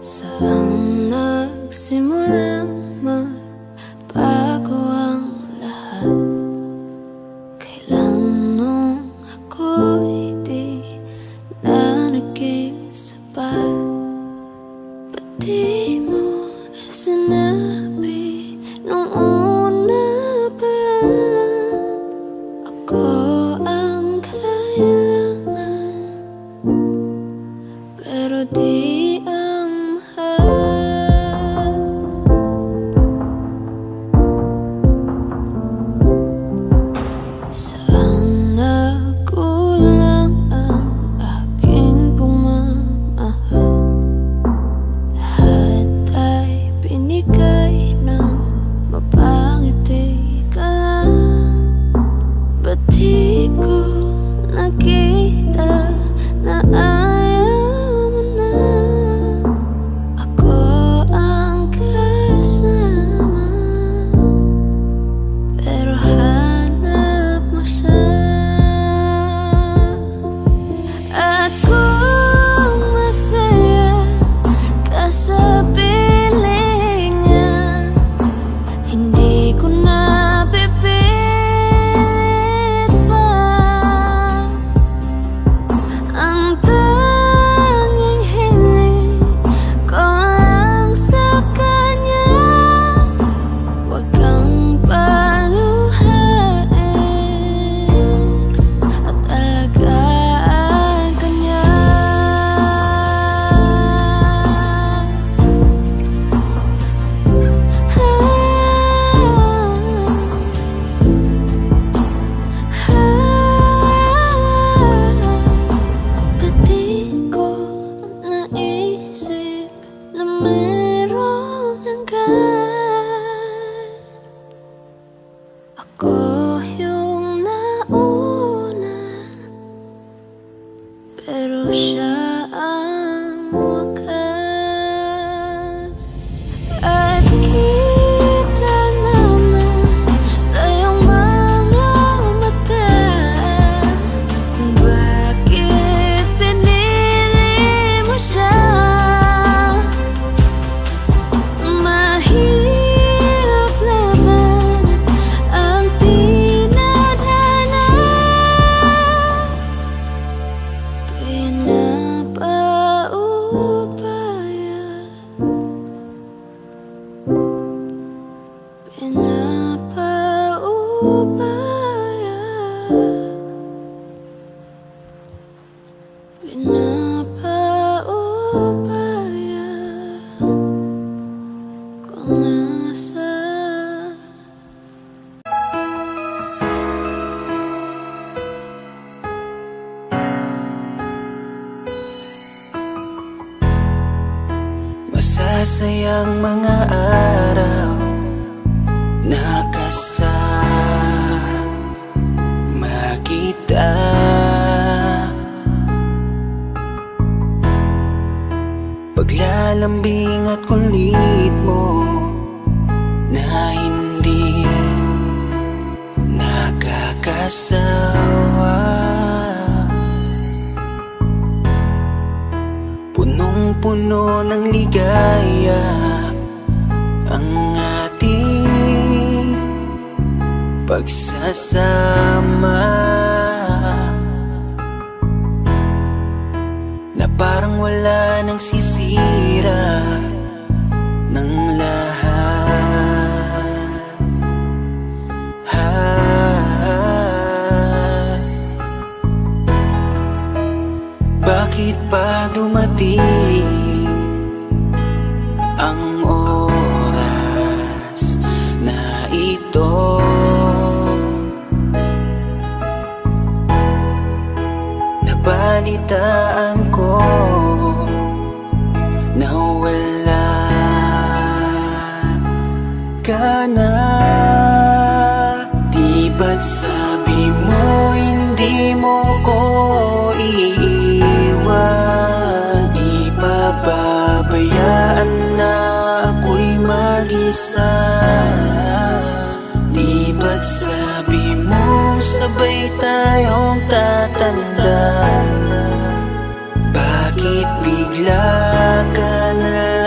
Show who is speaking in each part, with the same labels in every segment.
Speaker 1: Saan nagsimulang magbago ang lahat? Kailan nung ako'y di na naging sapat? Ba't di mo sinabi nung una pa lang ako ang kailangan, pero di nakita na ayaw mo na ako ang kasama, pero hanap mo siya. At kung masaya ka sa piling niya, hindi ko na ako yung nauna, pero siya ang wakas. At kita naman sa iyong mga mata kung bakit pinili mo siya. Pinapaubaya kung nasa
Speaker 2: masasayang mga araw na kasama kita. Paglalambing at kulit mo na hindi nakakasawa, punong-puno ng ligaya ang ating pagsasama, na parang wala nang sisira ng lahat. Bakit pa dumating ang oras na ito? Nabalitaan ko na wala ka na. Di ba't sabi mo hindi mo ko iiwan? Di pababayaan na ako'y mag-isa? Di ba't sabi mo sabay tayong tatanda? Bakit bigla ka na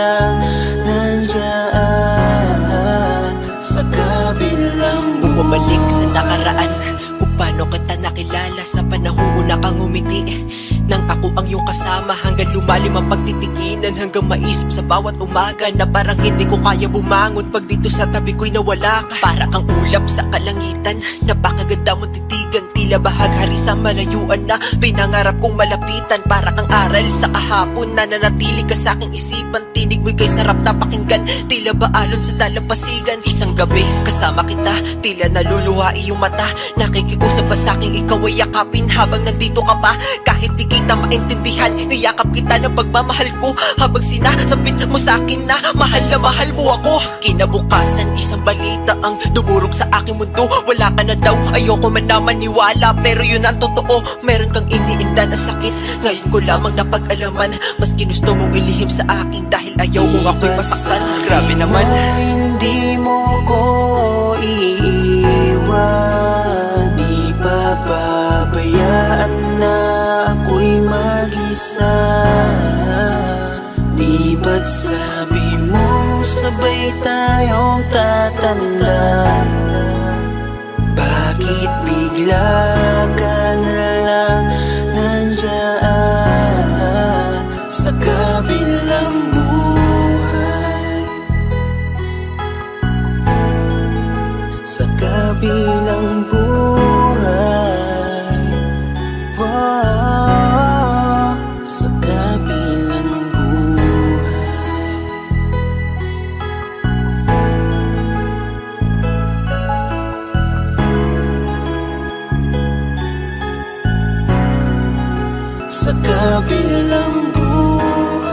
Speaker 2: nagkakilala sa panahong una kang umiti. Nang ako ang iyong kasama hanggang lumalim ang pagtitikinan, hanggang maisip sa bawat umaga na parang hindi ko kaya bumangon pag dito sa tabi ko'y nawala ka. Para kang ulap sa kalangitan, napakaganda mong titigan, tila bahaghari sa malayuan na pinangarap kong malapitan. Para kang aral sa kahapon na nanatili ka sa aking isipan, tinig mo'y kay sarap na pakinggan, tila ba alon sa dalampasigan. Isang gabi kasama kita, tila naluluha iyong mata, nakikiusap ka sa aking ikaw ay yakapin habang nandito ka pa. Kahit di kita maintindihan, niyakap kita ng pagmamahal ko, habang sinasabit mo sa akin na mahal mo ako. Kinabukasan isang balita ang dumurog sa aking mundo, wala ka na daw, ayoko man na maniwala, pero yun ang totoo. Meron kang iniinda na sakit, ngayon ko lamang napag-alaman, mas ginusto mong ilihim sa akin dahil ayaw mong ako'y masaktan. Grabe naman.
Speaker 3: Hindi mo ko iiwan, di papabayaan na ako'y mag-isa. Di ba't sabi mo sabay tayong tatanda? Bakit bigla ka na lang nandyan sa kabilang buhay? Sa kabilang buhay, wow, sa kabilang buhay. Sa kabilang buhay.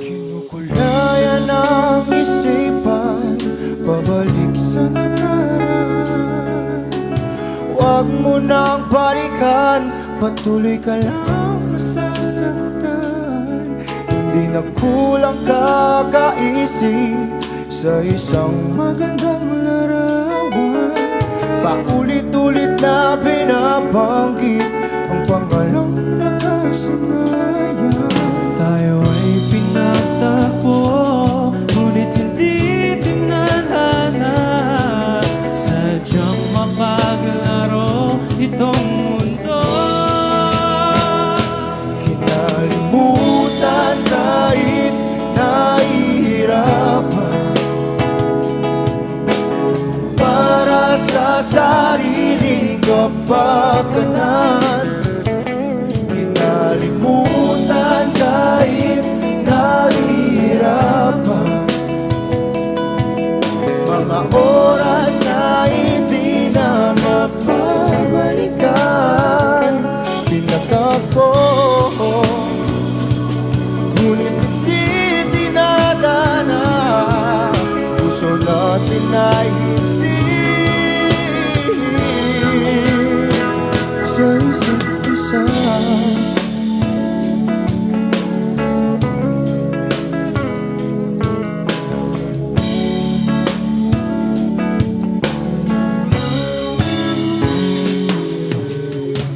Speaker 4: Kinukulayan ang isipan, pabalik sa nakaraan. Huwag mo nang balikan, patuloy ka lang masasaktan. Hindi na kulang kakaisip sa isang magandang larawan. Paulit-ulit na binabanggit ang pangalang nakasanayan.
Speaker 5: Tayo ay pinagtagpo, ngunit hindi tinadhana. Sadyang mapaglaro itong mundo.
Speaker 4: Kinalimutan kahit nahihirapan, para sa sariling kapakanan. Kinalimutan kahit nahihirapan, mga oras na hindi na mapabalikan. Tinatag ko, ngunit hindi dinadana. Puso natin ay hindi sa isa't isa.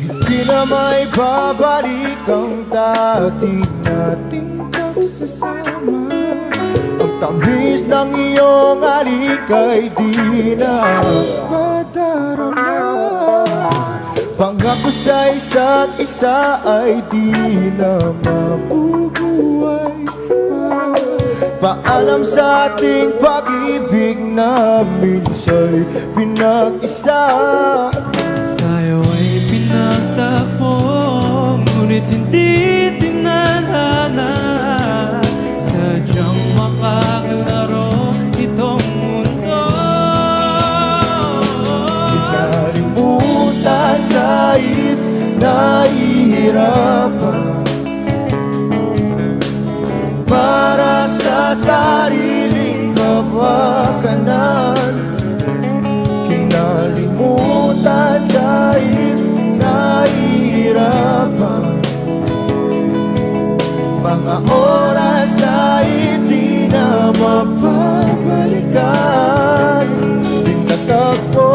Speaker 4: Hindi na may babalik ang dati nating pagsasama. Ang tamis ng iyong halik ay di na madarama. Pangako sa isa't isa ay di na mabubuhay pa. Paalam sa ating pag-ibig na minsa'y pinag-isa.
Speaker 5: Tayo ay pinagtagpo, ngunit hindi tinadhana. Sadyang makaglaro itong mundo.
Speaker 4: Kinalimutan kahit nahihirapan, para sa sariling kapakanan. Kinalimutan kahit nahihirapan, oras na hindi na mapabalikan. Pinagtagpo,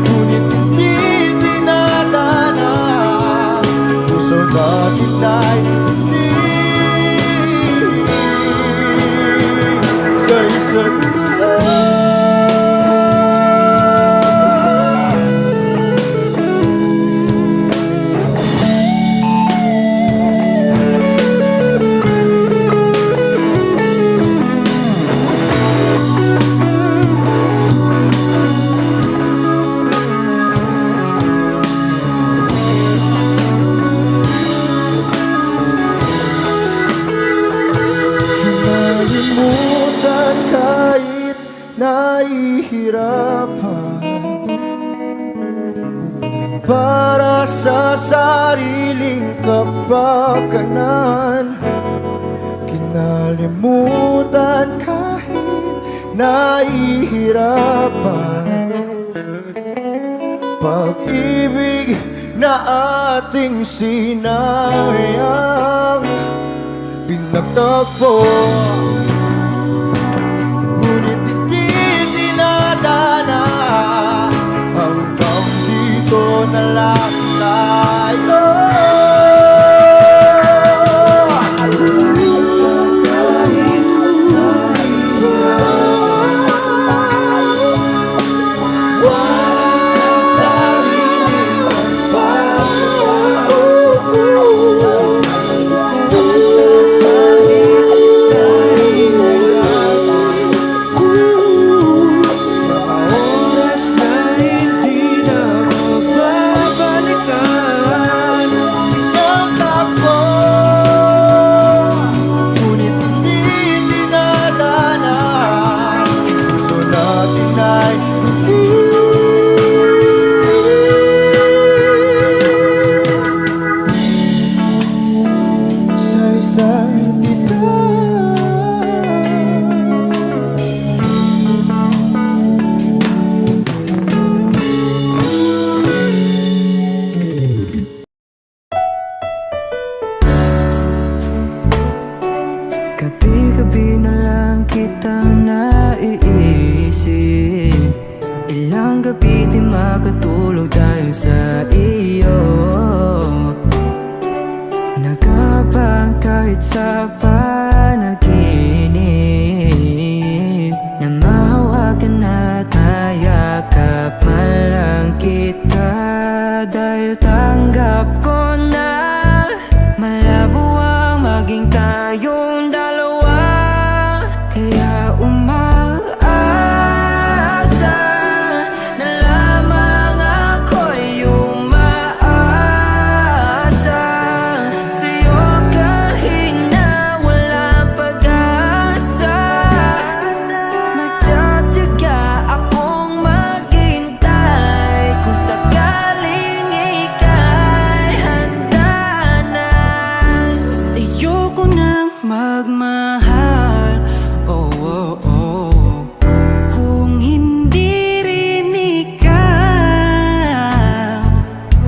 Speaker 4: ngunit hindi dinadana. Puso natin ay hindi sa isa't isa. Nalimutan kahit nahihirapan, para sa sariling kapakanan. Kinalimutan kahit nahihirapan, pag-ibig na ating sinayang. Pinagtagpo, ngunit hindi dinadana. Hanggang dito na lang tayo.
Speaker 6: Gabi-gabi na lang kitang naiisip. Ilang gabi di makatulog dahil sa iyo. Nagabang kahit sa panaginip, na mahawakan at mayakap man lang kita. Dahil tanggap ko na malabo ang maging tayong dalawa. Kaya umaasa na lamang ako'y umaasa sa'yo kahit na walang pag-asa. Magtatiyaga akong maghintay kung sakaling ika'y handa na. Ayoko nang magmahal, oh, oh, oh, kung hindi rin ikaw.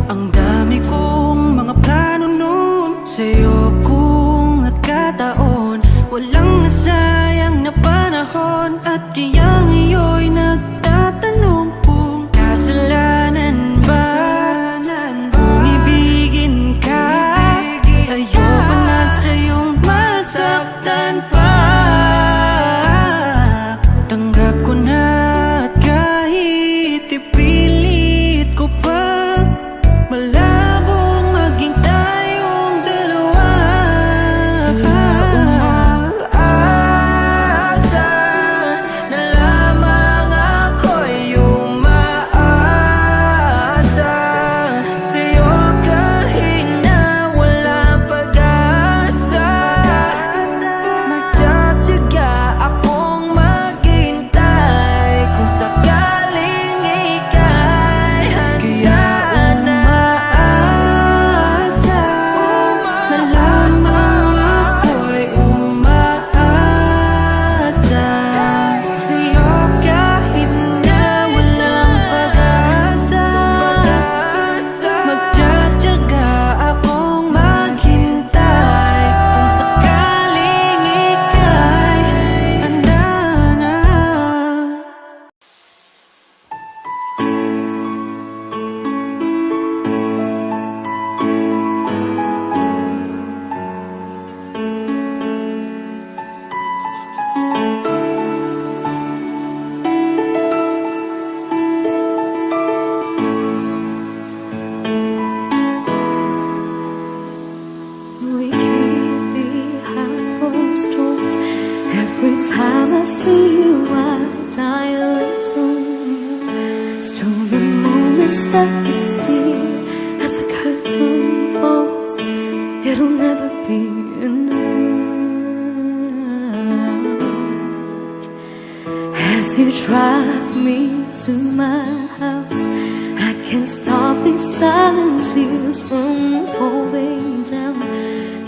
Speaker 6: Ang dami kong mga plano nun sa'yo kung nagkataon. Walang nasayang na panahon, at kaya ngayon'y nagtatanong kung kasalanan ba kung ibigin ka. Ayoko na sa'yong masaktan pa. Tanggap ko na at kahit ipilit ko pa, malabong maging tayong dalawa. Kaya umaasa na
Speaker 1: see you, I die a little. Stolen moments that we steal as the curtain falls. It'll never be enough. As you drive me to my house, I can't stop these silent tears from falling down.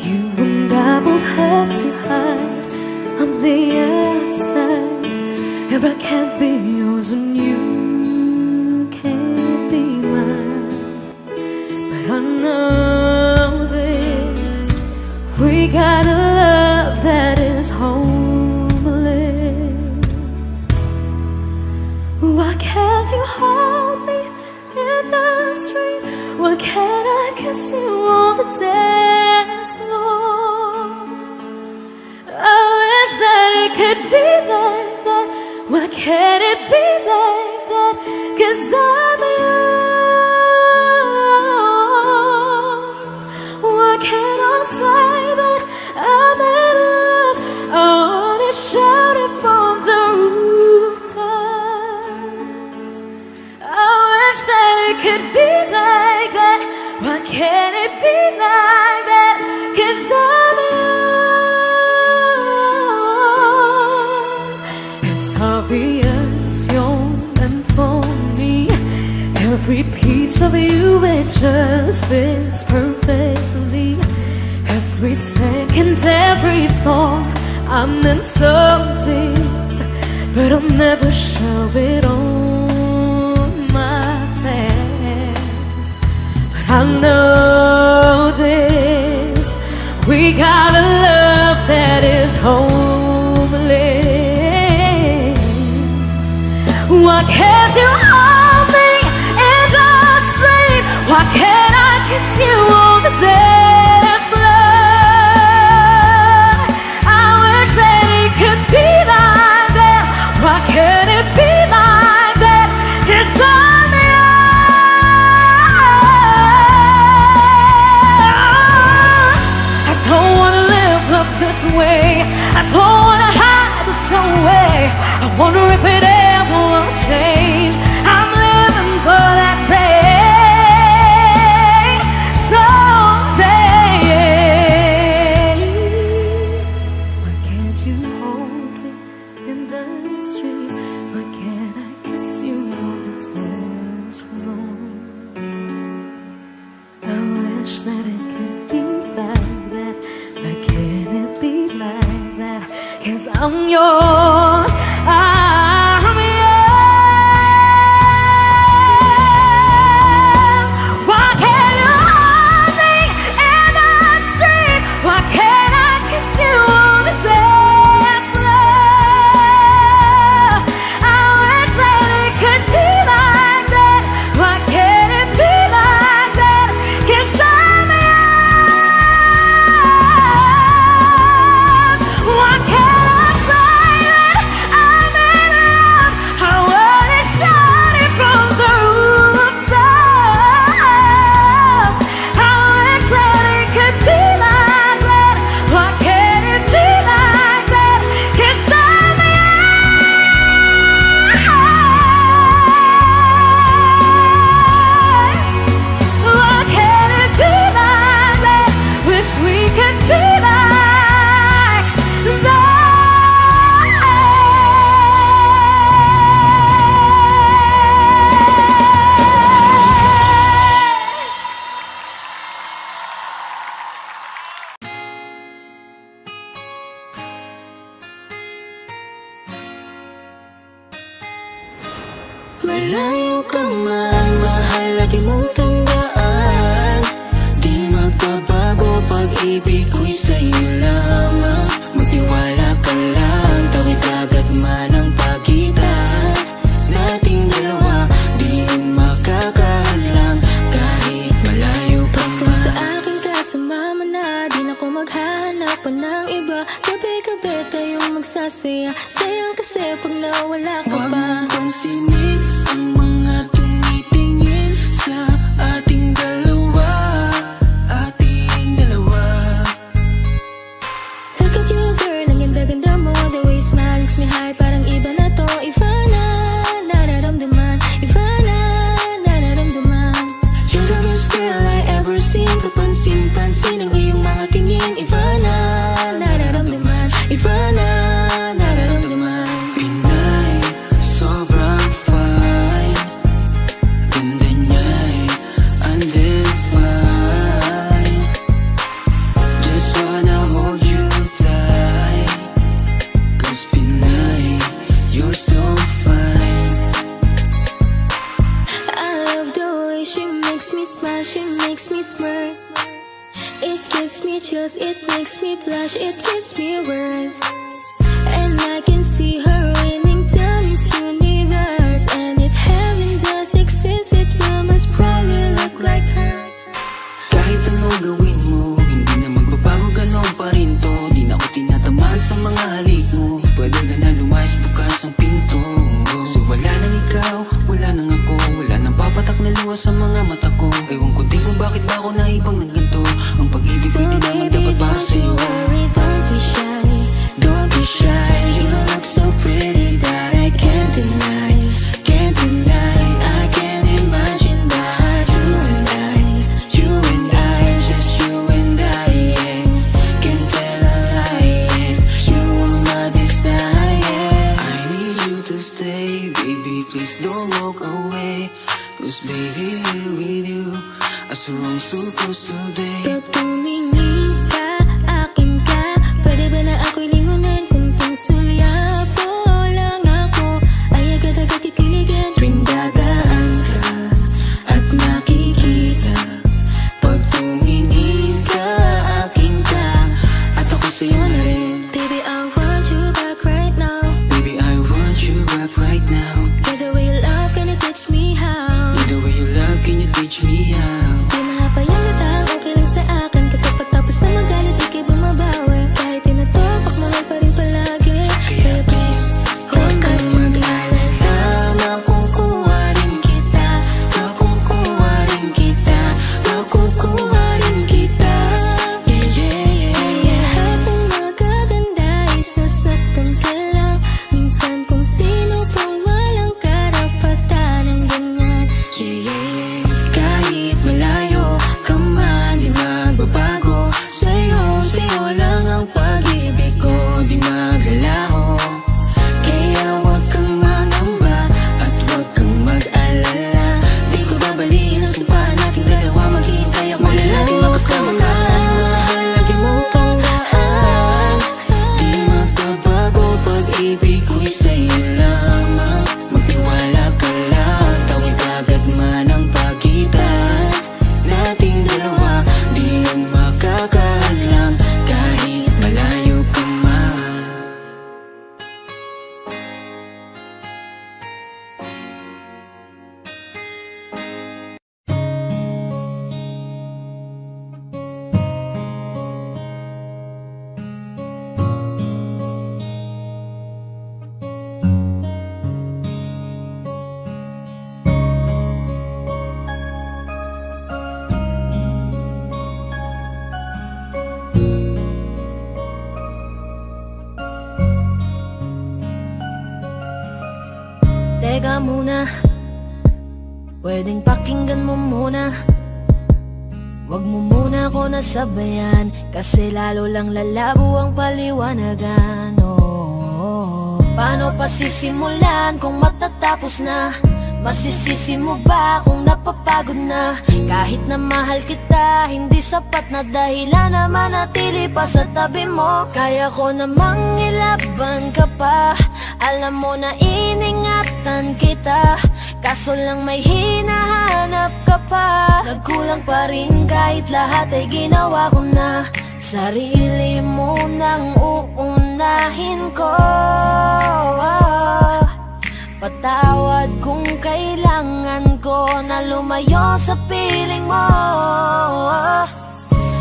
Speaker 1: You and I both have to hide on the outside, if I can't be yours and you can't be mine. But I know this, we got a love that is homeless. Why can't you hold me in the street? Why can't I kiss you on the dance floor? I wish that it could be like that. Why can't it be like that? 'Cause I'm yours. Why can't I say that I'm in love? I wanna shout it from the rooftops. I wish that it could be like that. Why can't it be like that? 'Cause I'm yours. It's obvious you're meant for me. Every piece of you, it just fits perfectly. Every second, every thought, I'm in so deep, but I'll never show it on my face. But I know this, we got a love that is homeless. Why can't you hold me in the street? Why can't I kiss you on the dance floor? I wish that it could be like that. Why can't it be like that? 'Cause I'm yours. I don't wanna live up this way. I don't wanna hide this away. I wonder if it ever will change. I'm living for that day, someday. Why can't you hold me in the street? Why can't I kiss you on the dance floor? I wish that it could be like that. Why can't it be like that? 'Cause I'm yours. I'm yours. Why can't you hold me in the street? Why can't I kiss you on the dance floor? I wish that it could be like that. Why can't it be like that? 'Cause I'm yours. Why can't I say that I'm in love? I wanna shout it from the rooftops. I wish that it could be like that. Why can't it be like that? 'Cause I'm yours. Why can't it be like that? Wish we could be like that.
Speaker 3: Malayo ka man, mahal at di mong tandaan. Di magbabago, pag-ibig ko'y sa'yo lamang. Magtiwala ka lang, tawid agad man ang pagitan nating dalawa. Di makakahadlang kahit malayo ka
Speaker 1: Basta
Speaker 3: man.
Speaker 1: sa akin ka sumama na, di na ko maghahanap pa ng iba. Gabi-gabi tayong magsasaya, sayang kasi pag nawala ka
Speaker 3: Huwag
Speaker 1: pa.
Speaker 3: mong pansinin ang mga tumitingin sa ating dalawa.
Speaker 1: Look at you girl, ang ganda-ganda mo. The way you smile makes me hype.
Speaker 3: gives me chills, it makes me blush, it gives me words. And I can see her winning down Miss Universe. And if heaven does exist, it will most probably look like her.
Speaker 6: Kahit ano gawin mo, hindi na magbabago, ganon pa rin to. Di na ako tinatamaan sa mga halik mo. Pwede ka na lumayas, bukas ang pinto. So wala nang ikaw, wala nang ako, wala nang papatak na luha sa mga mata ko. Ewan ko din kung bakit ba ako naibang ng ganito. Ang pag-ibig
Speaker 3: So
Speaker 6: ko di naman
Speaker 3: baby,
Speaker 6: dapat para
Speaker 3: don't
Speaker 6: sa'yo.
Speaker 3: you worry, don't be shy. Don't be shy, you look so pretty that I can't deny. Can't deny, I can't imagine that you and I, just you and I, yeah. Can't tell a lie, yeah. You are my desire.
Speaker 6: I need you to stay, baby, please don't walk away. Cause baby, with you, I surround supposed today.
Speaker 3: Pag tumingin ka, akin ka, pwede ba na ako'y lingunan? Kunting sulyapo lang ako, ay agad-agad titiligan. Tuwing dadaan ka at nakikita,
Speaker 6: Pag tumingin ka, akin ka, at ako sa'yo na rin.
Speaker 3: baby, I want you back right now.
Speaker 6: Baby, I want you back right now.
Speaker 3: By the way you love, can you teach me how?
Speaker 6: The way you love, can you teach me how?
Speaker 3: Di mahapayang kita, okay lang sa akin. Kasi pagtapos na magalit, ikay bumabawi. Kahit tinatopak, mahal pa rin palagi. Kaya please,
Speaker 6: Huwag kang mag-alala, makukuha rin kita. Makukuha rin kita. Makukuha rin kita.
Speaker 3: yeah, yeah, yeah, yeah. Habang magaganda, isasaktan ka lang. Minsan kung sino pang walang karapatan ng ganyan.
Speaker 6: Yeah, yeah, yeah. Kahit malayo ka man, di magbabago. Sa'yo lang ang pag-ibig ko, di magalaho. Kaya huwag kang mangamba at huwag kang mag-alala. Di ko babaliin ang sampahan nating dalawa. Maghihintay ako na laging makasama ka. Mahal, lagi mong tandaan. Di magbabago, pag-ibig ko'y sa'yo lamang. Magtiwala ka lang, tawid agad man ang pagitan nating dalawa. Di yan makakahadlang kahit malayo ka man.
Speaker 1: Teka muna, pwedeng pakinggan mo muna. Wag mo muna ako nasabayan, kasi lalo lang lalabo ang paliwanagan. Oh, paano pa sisimulan kung matatapos na? Masisisi mo ba kung napapagod na? Kahit na mahal kita, hindi sapat na dahilan na manatili pa sa tabi mo. Kaya ko namang ilaban ka pa, alam mo na iningatan kita. Kaso lang may hinahanap ka pa. Nagkulang pa rin kahit lahat ay ginawa ko na. Sarili mo nang uunahin ko. Patawad kung kailangan ko na lumayo sa piling mo.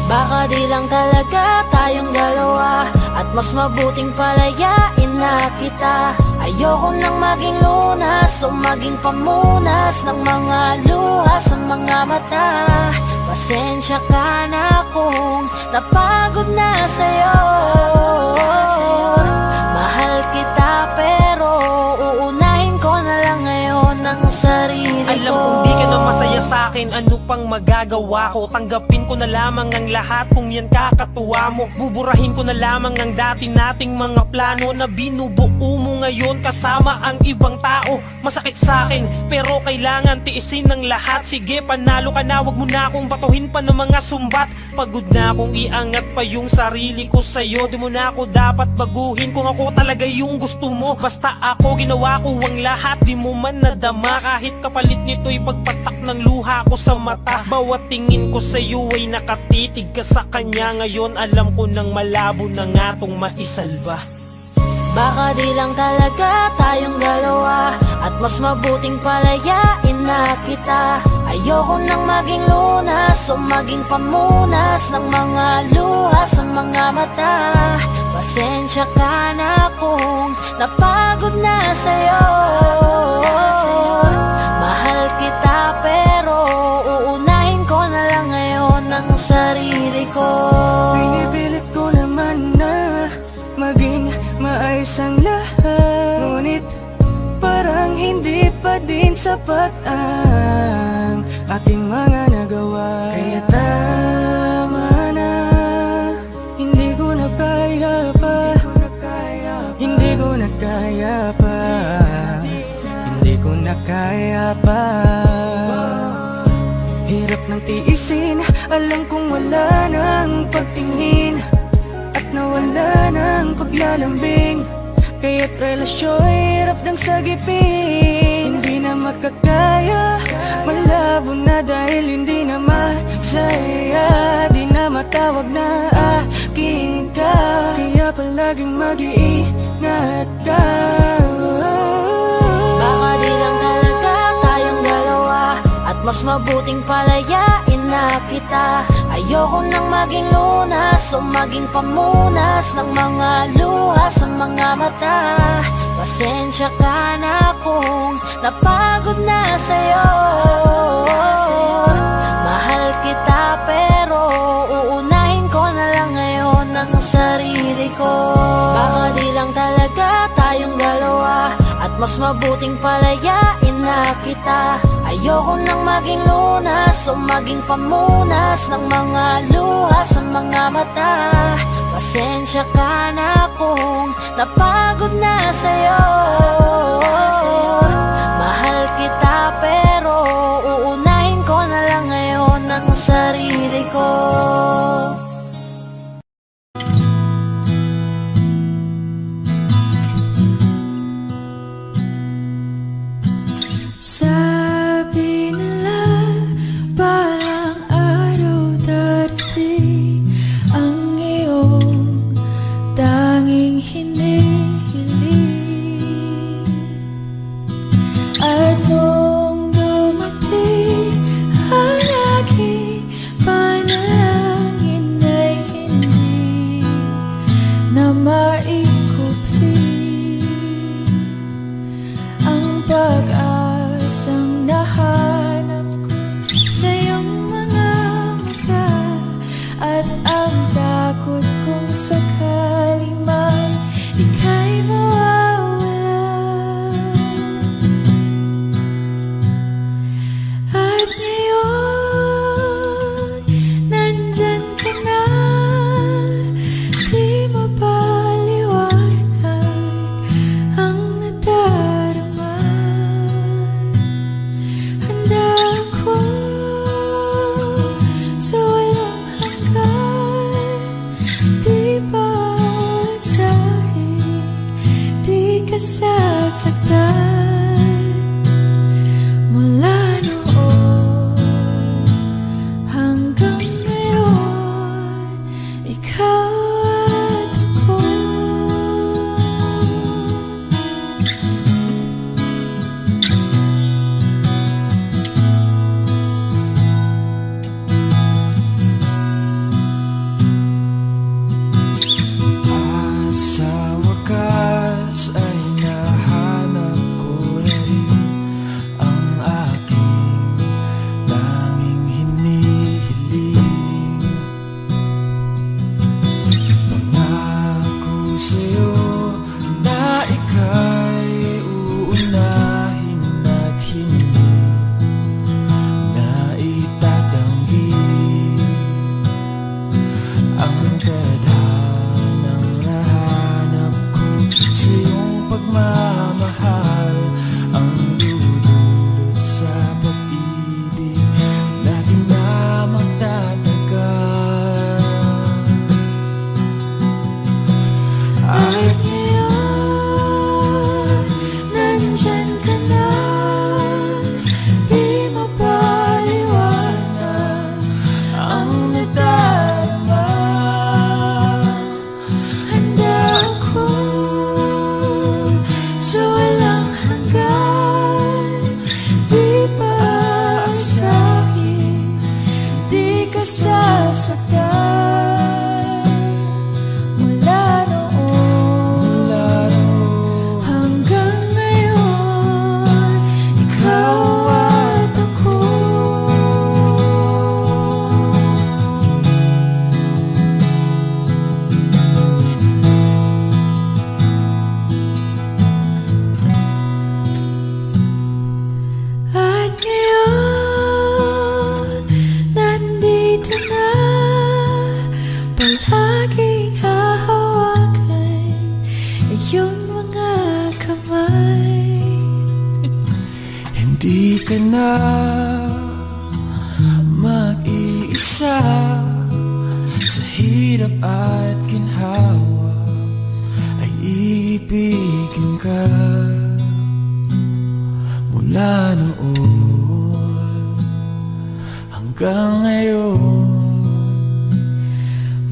Speaker 1: Baka di lang talaga tayong dalawa, at mas mabuting palayain na kita. Ayoko nang maging lunas o maging pamunas ng mga luha sa mga mata. Pasensya ka na kung napagod na sa'yo. Mahal kita pero uunahin ko na lang ngayon ang sarili ko.
Speaker 2: Alam kong di ka na masaya sa'kin, ano pang magagawa ko? Tanggapin ko na lamang ang lahat kung yan kakatuwa mo. Buburahin ko na lamang ang dati nating mga plano na binubuo mo
Speaker 5: ngayon kasama ang ibang tao. Masakit sa'kin pero kailangan tiisin ng lahat. Sige panalo ka na, wag mo na akong batuhin pa ng mga sumbat. Pagod na akong iangat pa yung sarili ko sa'yo. Di mo na ako dapat baguhin kung ako talaga yung gusto mo. Basta ako ginawa ko ang lahat, di mo man nadama. Kahit kapalit nito'y pagpatak ng luha ko sa mata. Bawat tingin ko sa'yo ay nakatitig ka sa kanya. Ngayon alam ko nang malabo na nga tong maisalba.
Speaker 3: Baka di lang talaga tayong dalawa, at mas mabuting palayain na kita. Ayoko nang maging lunas o maging pamunas ng mga luha sa mga mata. Pasensya ka na kung napagod na sa'yo. Mahal kita pero uunahin ko na lang ngayon ang sarili ko.
Speaker 6: Pinipilit ko naman na maging maayos ang lahat, ngunit parang hindi pa din sapat ang aking mga nagawa. Kaya tama na, hindi ko na kaya pa, hindi ko na kaya pa, hindi ko na kaya pa. Hirap ng tiisin, alam kong wala nang pagtingin at nawala ng paglalambing. Kaya't relasyon hirap ng sagipin. Hindi na makakaya, malabo na dahil hindi na masaya. Di na matawag na akin ka, kaya palaging mag-iingat ka.
Speaker 3: Baka di lang talaga tayong dalawa, at mas mabuting palayain na kita. Ayoko nang maging lunas o maging pamunas ng mga luha sa mga mata. Pasensya ka na kung napagod na sa'yo. Mahal kita pero uunahin ko na lang ngayon ang sarili ko. Baka di lang talaga tayong dalawa, at mas mabuting palayain na kita. Ayoko nang maging lunas o maging pamunas ng mga luha sa mga mata. Pasensya ka na kung napagod na sa'yo. Mahal kita pero uunahin ko na lang ngayon ang sarili ko.
Speaker 1: Sabi nila balang araw darating ang iyong tanging hinihiling. At nung dumating ang aking panalangin ay hindi na maikupli ang pag-asang nahanap ko sa iyong mga mata, at ang takot kong sakali man ika'y mawawala. At ngayon nandyan ka na, di mapaliwanag ang nadarama. Handa ako sa walang hanggan, di pa asahin, di ka sasaktan. Mula noon hanggang ngayon, ikaw at ako.
Speaker 4: At sa wakas ay nahanap ko ka mag-iisa sa hirap at ginhawa, ay ibigin ka mula noon hanggang ngayon.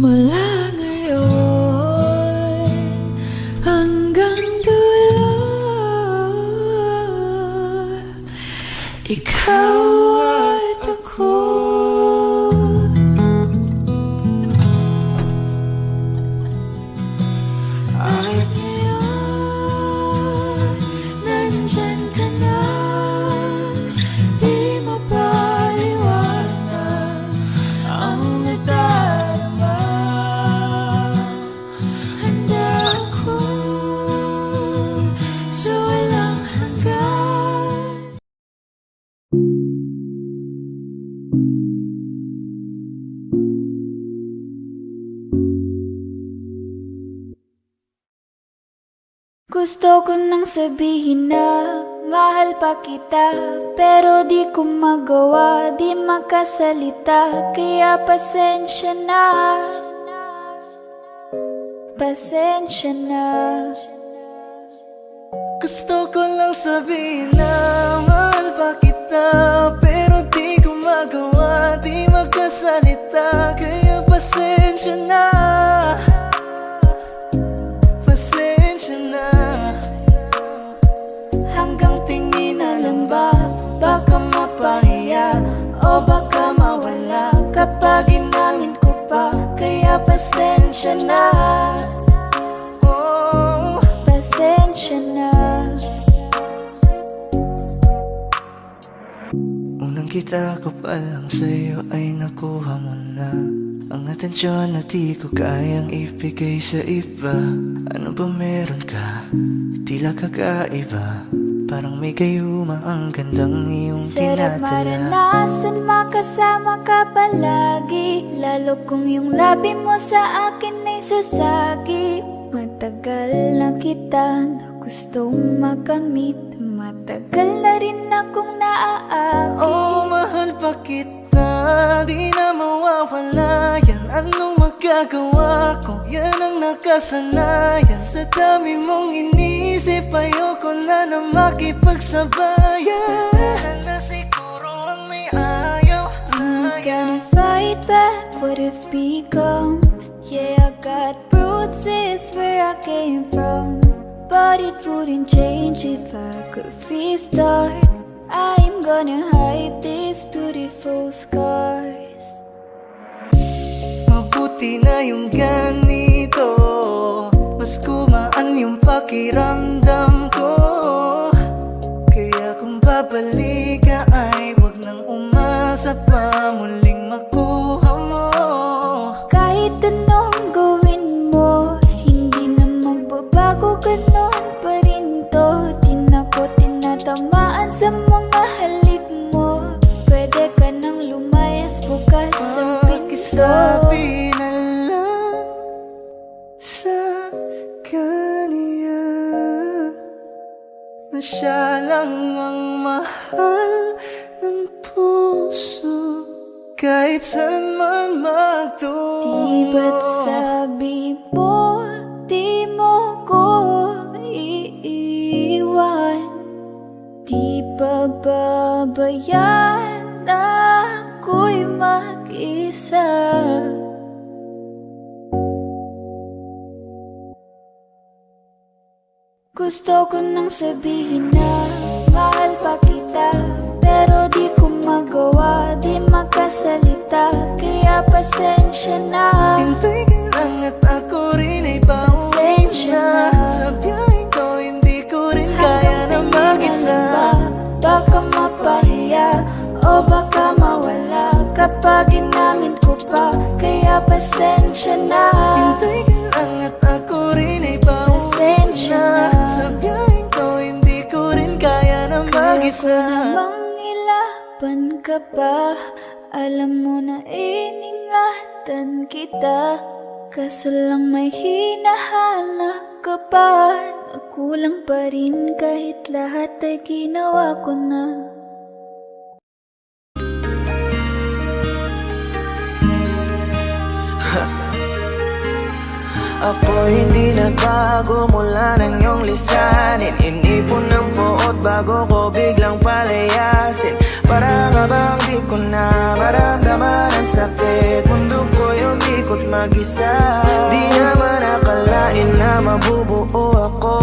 Speaker 3: Mula ngayon hanggang dulo, ikaw at ako. At ngayon, nandyan ka na, di mapaliwanag ang nadarama. Handa ako sa walang hanggan. Gusto ko nang sabihin na mahal pa kita, pero di ko magawa, di makasalita. Kaya pasensya na, pasensya na.
Speaker 4: Gusto ko lang sabihin na mahal pa kita, pero di ko magawa, di magkasalita. Kaya pasensya na, pasensya na.
Speaker 3: Hanggang tingin na lang ba, baka mapahiya o baka mawala kapag inamin ko pa. Kaya pasensya na,
Speaker 4: Oh,
Speaker 3: pasensya na.
Speaker 4: unang kita ko pa lang sa'yo ay nakuha mo na ang atensyon na di ko kayang ibigay sa iba. Ano ba meron ka? Tila kakaiba, parang may gayuma ang gandang iyong
Speaker 3: Sarap
Speaker 4: tinadala.
Speaker 3: maranasan, makasama ka palagi, lalo kung yung labi mo sa akin ay sasagi. Matagal na kita na gustong makamit, matagal na rin akong naaakit.
Speaker 4: Oh, mahal pa kita, di na mawawala yan. Anong magagawa ko? Yan ang nakasanayan. Sa dami mong inisip, ayoko na na makipagsabayan. Na siguro ang may ayaw
Speaker 3: I'm
Speaker 4: sa'yo.
Speaker 3: gonna fight back what if become. Yeah, I got bruises where I came from, but it wouldn't change if I could restart. I'm gonna hide these beautiful scars.
Speaker 4: Mabuti na yung ganito, mas gumaan yung pakiramdam ko. Kaya kung babalik ka ay wag nang umasa pa muling makuha mo.
Speaker 3: Kahit anong gawin mo, hindi na magbabago, ganon pa rin to. Di na ko tinatamaan sa mga halik mo. Pwede ka nang lumayas, bukas ang pinto.
Speaker 4: Pakisabi na lang sa kanya na siya lang ang mahal ng puso, kahit saan man magtungo.
Speaker 3: Di ba't sabi mo, di mo ko iiwan? Di ba babayaan na ako'y mag-isa? Gusto ko nang sabihin na mahal pa kita, pero di ko magawa, di makasalita. Kaya pasensya na,
Speaker 4: Hintay ka lang at ako rin ay pauwi
Speaker 3: pasensya
Speaker 4: na.
Speaker 3: na.
Speaker 4: Sa biyaheng to hindi ko rin kaya na mag-isa.
Speaker 3: Baka mapahiya o baka mawala kapag inamin ko pa. Kaya pasensya na,
Speaker 4: Hintay ka lang at ako rin ay pauwi
Speaker 3: pasensya
Speaker 4: na.
Speaker 3: na.
Speaker 4: Sa biyaheng to hindi ko rin kaya na
Speaker 3: Kaya ko
Speaker 4: mag-isa.
Speaker 3: namang ilaban ka pa, alam mo na iningatan kita. Kaso lang may hinahanap ka pa, nakulang pa rin kahit lahat ay ginawa ko na.
Speaker 4: Ako hindi nagbago mula ng iyong lisanin. Inipon ng buot bago ko biglang palayasin. Para nga bang di ko na maramdaman ang sakit. Mundo ko'y umikot mag-isa. Di naman akalain na mabubuo ako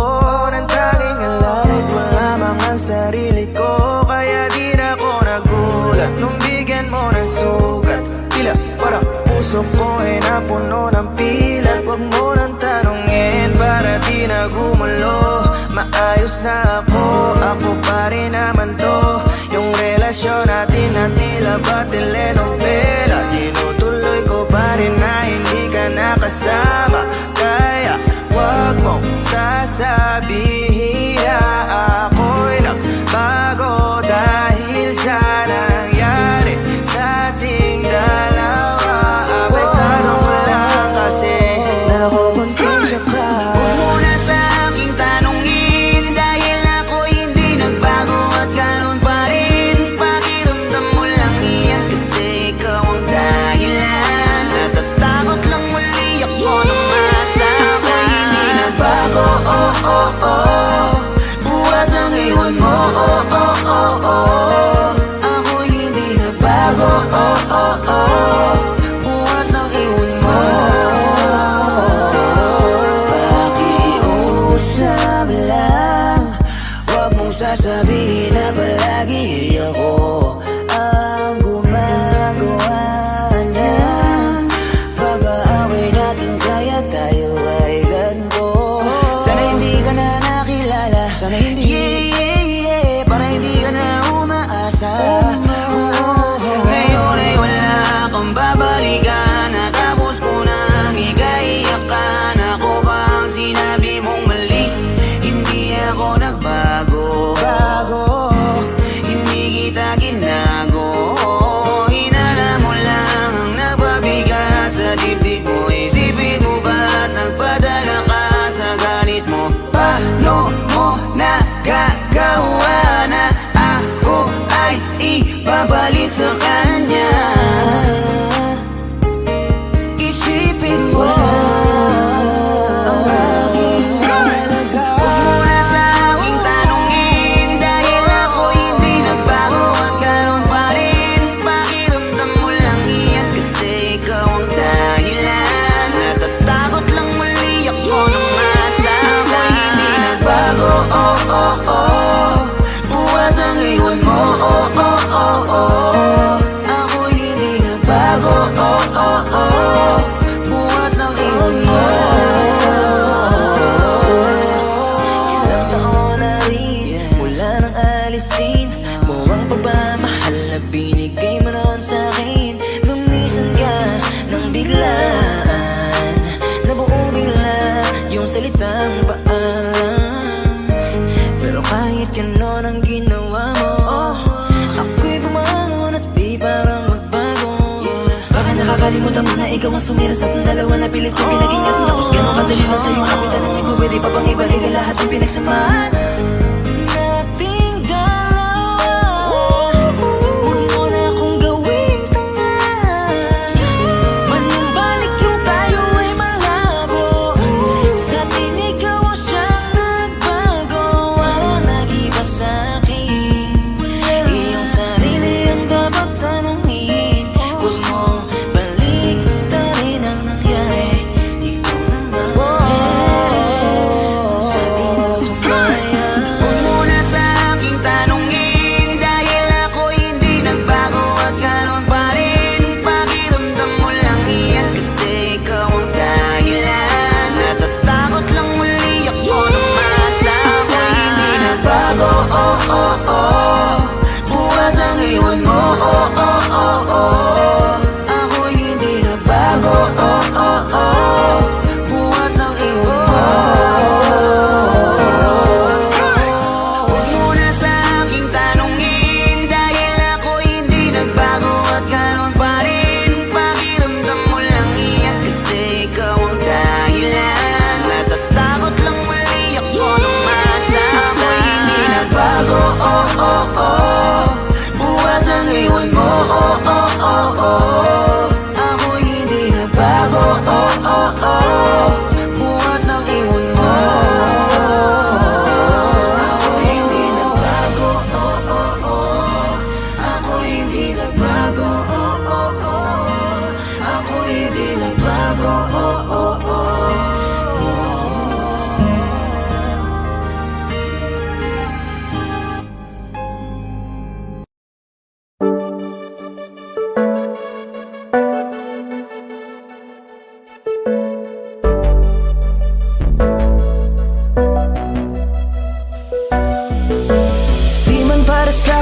Speaker 4: ng tanging alalit ko lamang ang sarili ko. Kaya di na ako nagulat nung bigyan mo ng sugat. Tila parang puso ko ay napuno ng pilat. Huwag mo nang tanungin para di na gumulo. Maayos na ako pa rin naman to. Yung relasyon natin na tila ba telenovela. Tinutuloy ko pa rin na hindi ka nakasama. Kaya huwag mong sasabihin na ako'y nagbago dahil sa nangyari sa ating dalawa. May tanong ko lang kasi nakukonsensya ka.
Speaker 6: Huwag mo na sa aking tanongin dahil ako hindi nagbago at ganun pa rin. Pakiramdam mo lang iyan kasi ikaw ang dahilan. Natatakot lang muli ako na masama. Hindi nagbago, oh oh oh. Buhat ng iwan mo, oh oh oh oh. Ako hindi nagbago, oh oh oh. Buhat ng iwan mo. Pakiusap lang, huwag mong sasabihin na palagi ako ang gumagawa ng pag-aaway natin. Kaya tayo ay ganito. Sana hindi ka na nakilala. Sana hindi para hindi ka na umaasa. Ngayon ay wala kang babalikan. Natapos ko nang ikaiyakan. Ako ba ang sinabi mong mali? Hindi ako nagbago. Hindi kita ginago. Hinala mo lang ang nagpabigat sa dibdib mo. Isipin mo ba't nagpadala ka sa galit mo? Paano mo nagagawa na ako ay ipapalit sa kanya? Isipin mo ang aking halaga. Huwag mo na sa aking tanongin dahil ako hindi nagbago at ganun pa rin. Pakiramdam mo lang iyan kasi ikaw ang dahilan. Natatakot lang muli ako na masama. Hindi nagbago, oh oh oh. Buhat ang iwan mo, oh oh oh oh. Ako hindi nagbago, oh oh oh. Buhat ng iwan mo.
Speaker 4: Ilang taon na rin mula nang alisin mo ang pagmamahal na binigay mo noon sa'kin. Lumisan ka nang biglaan, nabuo bigla yung salitang paalam. Pero kahit ganon ang ginawa mo, ako'y bumangon at di parang magbago. Baka nakakalimutan mo na ikaw ang sumira sa ating dalawa na pilit ko pinagingat. Tapos ganon kadali na sa'yo ang tanong ko, pwede pa bang ibalik ang lahat ng pinagsamahan nating dalawa? Huwag mo na akong gawing tanga. Manumbalik yung tayo ay malabo. Sa atin ikaw ang siyang nagbago. Walang nag-iba sa'kin. Iyong sarili ang dapat tanungin. Huwag mong baliktarin ang nangyari. Ikaw naman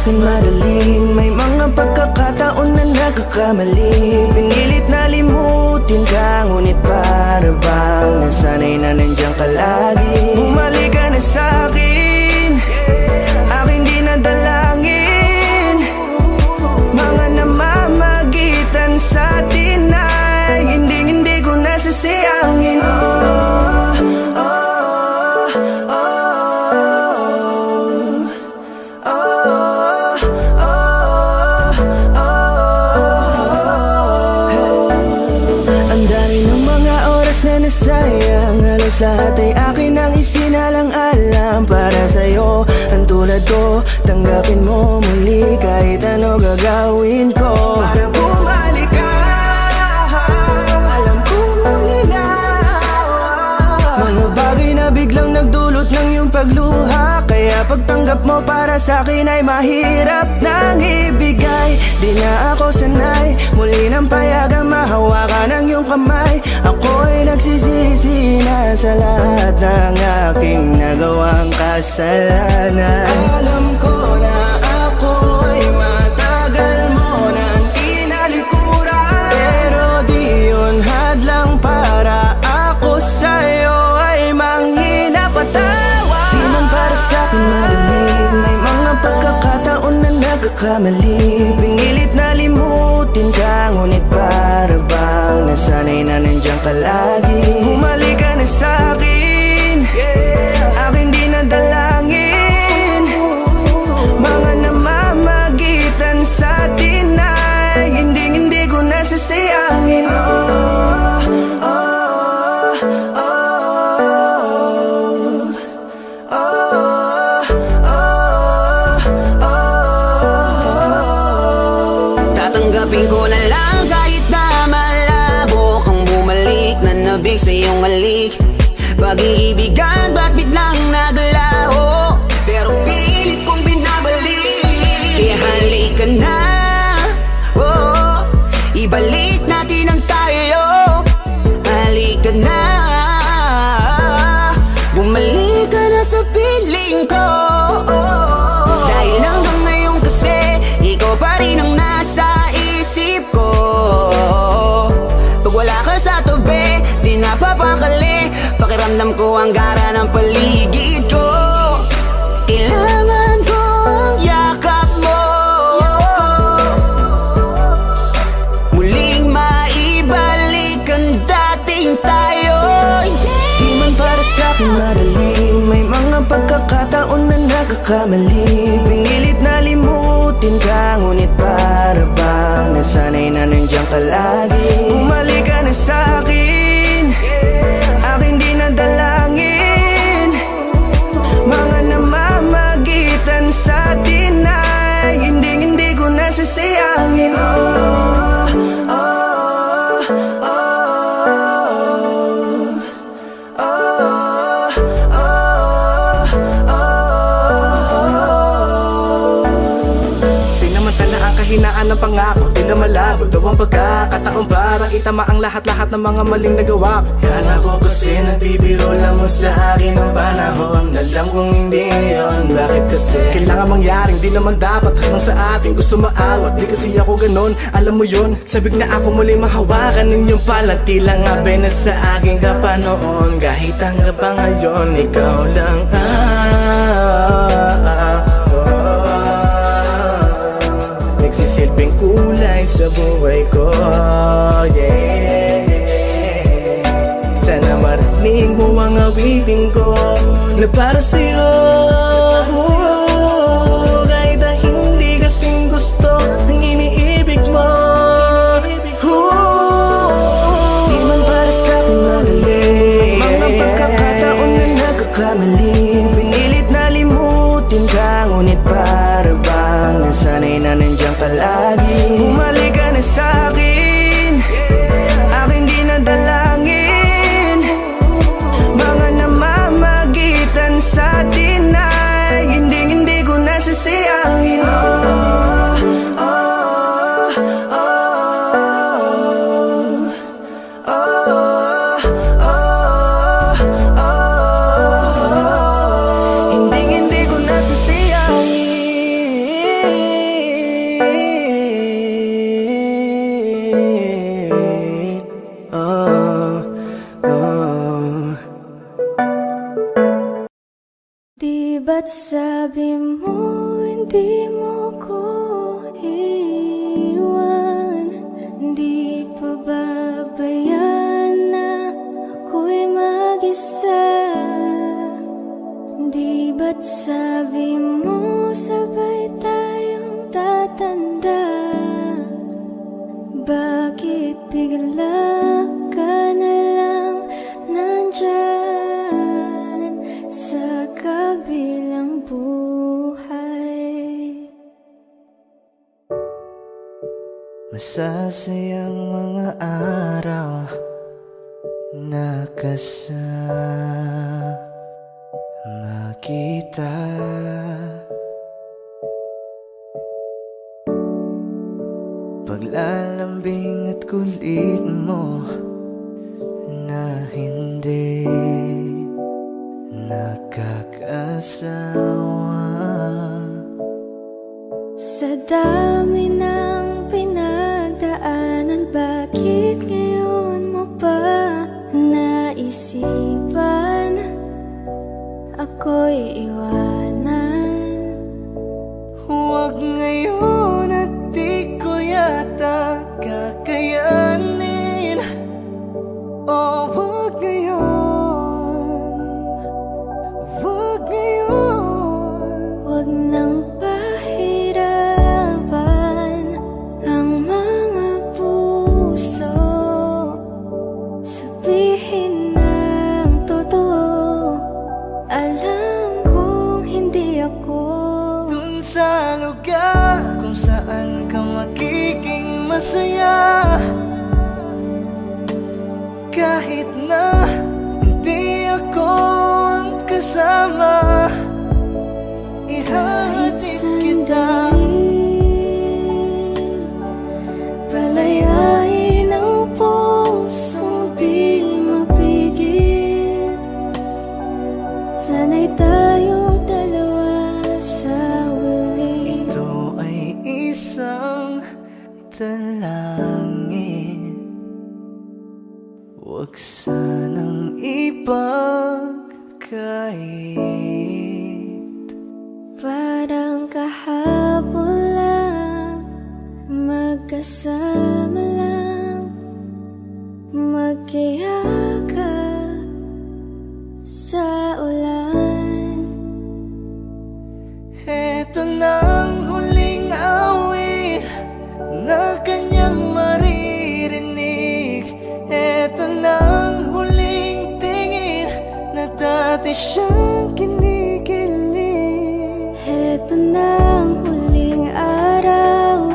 Speaker 4: sa'kin madaling May mga pagkakataon na nagkakamali Pinilit na limutin ka ngunit para bang nasanay na nandiyan ka lagi Bumalik ka na sa'kin, aking di nadalangin Mga namamagitan sa'tin ay hindi ko nasasayangin Sayang, halos lahat ay akin ang isinalang-alam para sa'yo Ang tulad ko, tanggapin mo muli kahit ano gagawin ko Para bumalik ka, alam kong ulinaw Mga bagay na biglang nagdulot ng iyong pagluha Kaya pagtanggap mo para sa'kin ay mahirap nang ibigay Di na ako sanay, muli nang payagang mahawakan ang iyong kamay Ako'y nagsisisi na sa lahat ng aking nagawang kasalanan Alam ko na ako'y matagal mo nang tinalikuran Pero di yun hadlang para ako sa'yo ay manghina patawa Di man para sa'kin madaling May mga pagkakataon na nagkakamali Pinilit na limutin ka ngunit para bang nasanay na nandiyan ka lagi Bumalik ka na sa'kin, aking di nadalangin Mga namamagitan sa'tin ay hindi ko nasasayangin
Speaker 6: Tatanggapin ko na lang kahit na malabo kang bumalik na nabig sa iyong halik Pag-iibigan ba't biglang naglaho Pero pilit kong binabalik Kaya halika na, oh, ibalik natin ang tayo Halika na, bumalik ka na sa piling ko Dahil hanggang ngayon kasi ikaw pa rin ang nasa isip ko Pag wala ka sa tabi, di napapakali Pakiramdam ko ang gara ng paligid ko Kailangan ko ang yakap mo Muling maibalik ang dating tayo
Speaker 4: Di man para sa'kin madaling May mga pagkakataon na nagkakamali Pinilit na limutin ka ngunit para bang nasanay na nandiyan ka lagi Bumalik ka na sa'kin, aking di nadalangin Mga namamagitan sa'tin ay hindi ko nasasayangin
Speaker 7: Sinamantala ang kahinaan ng pangako Tila malabo daw ang pagkakataon Parang itama ang lahat-lahat ng mga maling nagawa Kala ko kasi nagbibiro lamang sa akin ang panahon Alam kong hindi yun, bakit kasi kailangan mangyaring di naman dapat hanggang sa atin gusto maawat Di kasi ako ganon, alam mo yun Sabik na ako muli mahawakan ninyong pala Tila nga na sa akin ka pa noon Kahit hanggang pa ngayon, ikaw lang Nagsisilbing kulay sa buhay ko, yeah. Sana marinig mo ang awitin ko Na para sa'yo Kahit na hindi kasing gusto ng iniibig mo
Speaker 4: Di man para sa'kin madali Mga pagkakataon na nagkakamali Pinilit na limutin ka ngunit para bang nasanay na nandiyan ka lagi Bumalik ka na sa'kin, aking di nadalangin Mga namamagitan sa'tin ay hindi ko nasasayangin Hindi ko nasasayangin
Speaker 3: ba't sabi mo hindi mo ko iwan? Di pa babayan na ako'y mag-isa? Di ba't sabi mo sabay tayong tatanda? Bakit bigla ka na lang nandyan sa kabilang buhay?
Speaker 4: Masasayang mga araw na kasama kita. Paglalambing at kulit mo na hindi nakakasawa.
Speaker 3: Sa dami ng pinagdaanan, bakit ngayon mo pa naisipan ako'y iwanan?
Speaker 4: Huwag ngayon at di ko yata kakayanin. Oh, huwag ngayon, huwag ngayon.
Speaker 3: Huwag nang pahirapan ang mga puso. Sabihin ng totoo, alam kong hindi ako
Speaker 4: Dun sa lugar kung saan ka magiging masaya, kahit na hindi ako ang kasama, ihahatid kita.
Speaker 3: palayain ang pusong di mapigil. Sana'y tayong dalawa sa huli.
Speaker 4: Ito ay isang dalangin, huwag sanang ipagkait.
Speaker 3: Parang kahapon lang, magkasama lang, magkayakap sa ulan.
Speaker 4: Eto nang huling awit na kanyang maririnig. Eto nang huling tingin na dati siyang kinikilig.
Speaker 3: Heto na ang huling araw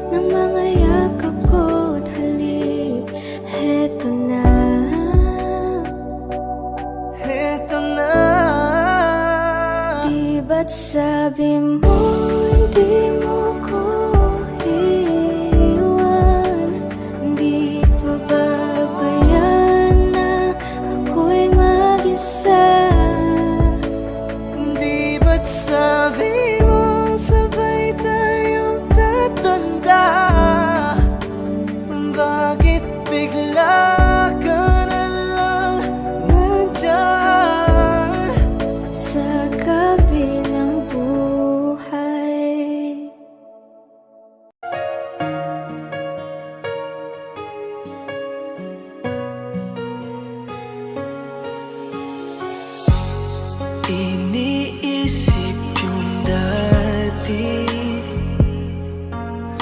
Speaker 3: ng mga yakap ko't halik. Heto na.
Speaker 4: Eto na.
Speaker 3: Di ba't sabi mo hindi mo ko iwan? Di pa babayan na ako'y mag-isa?
Speaker 4: Di ba't sabi mo sabay tayong tatanda? Bakit bigla ka na lang nandyan
Speaker 3: Sa kabilang buhay?
Speaker 4: Iniisip yung dati,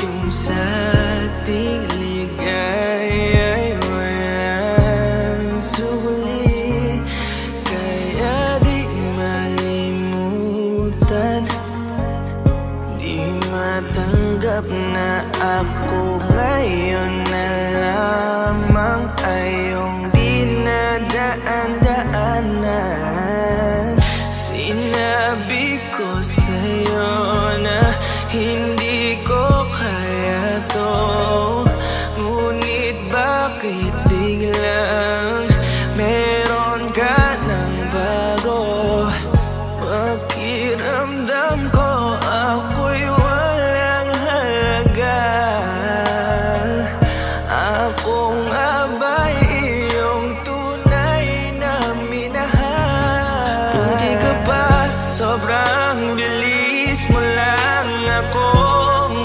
Speaker 4: yung sa ating ligaya'y walang suli. Kaya di malimutan, di matanggap na ako ngayon na lamang ay iyong dinadaan-daanan. Sinabi ko sa'yo na
Speaker 8: sobrang bilis mo lang ako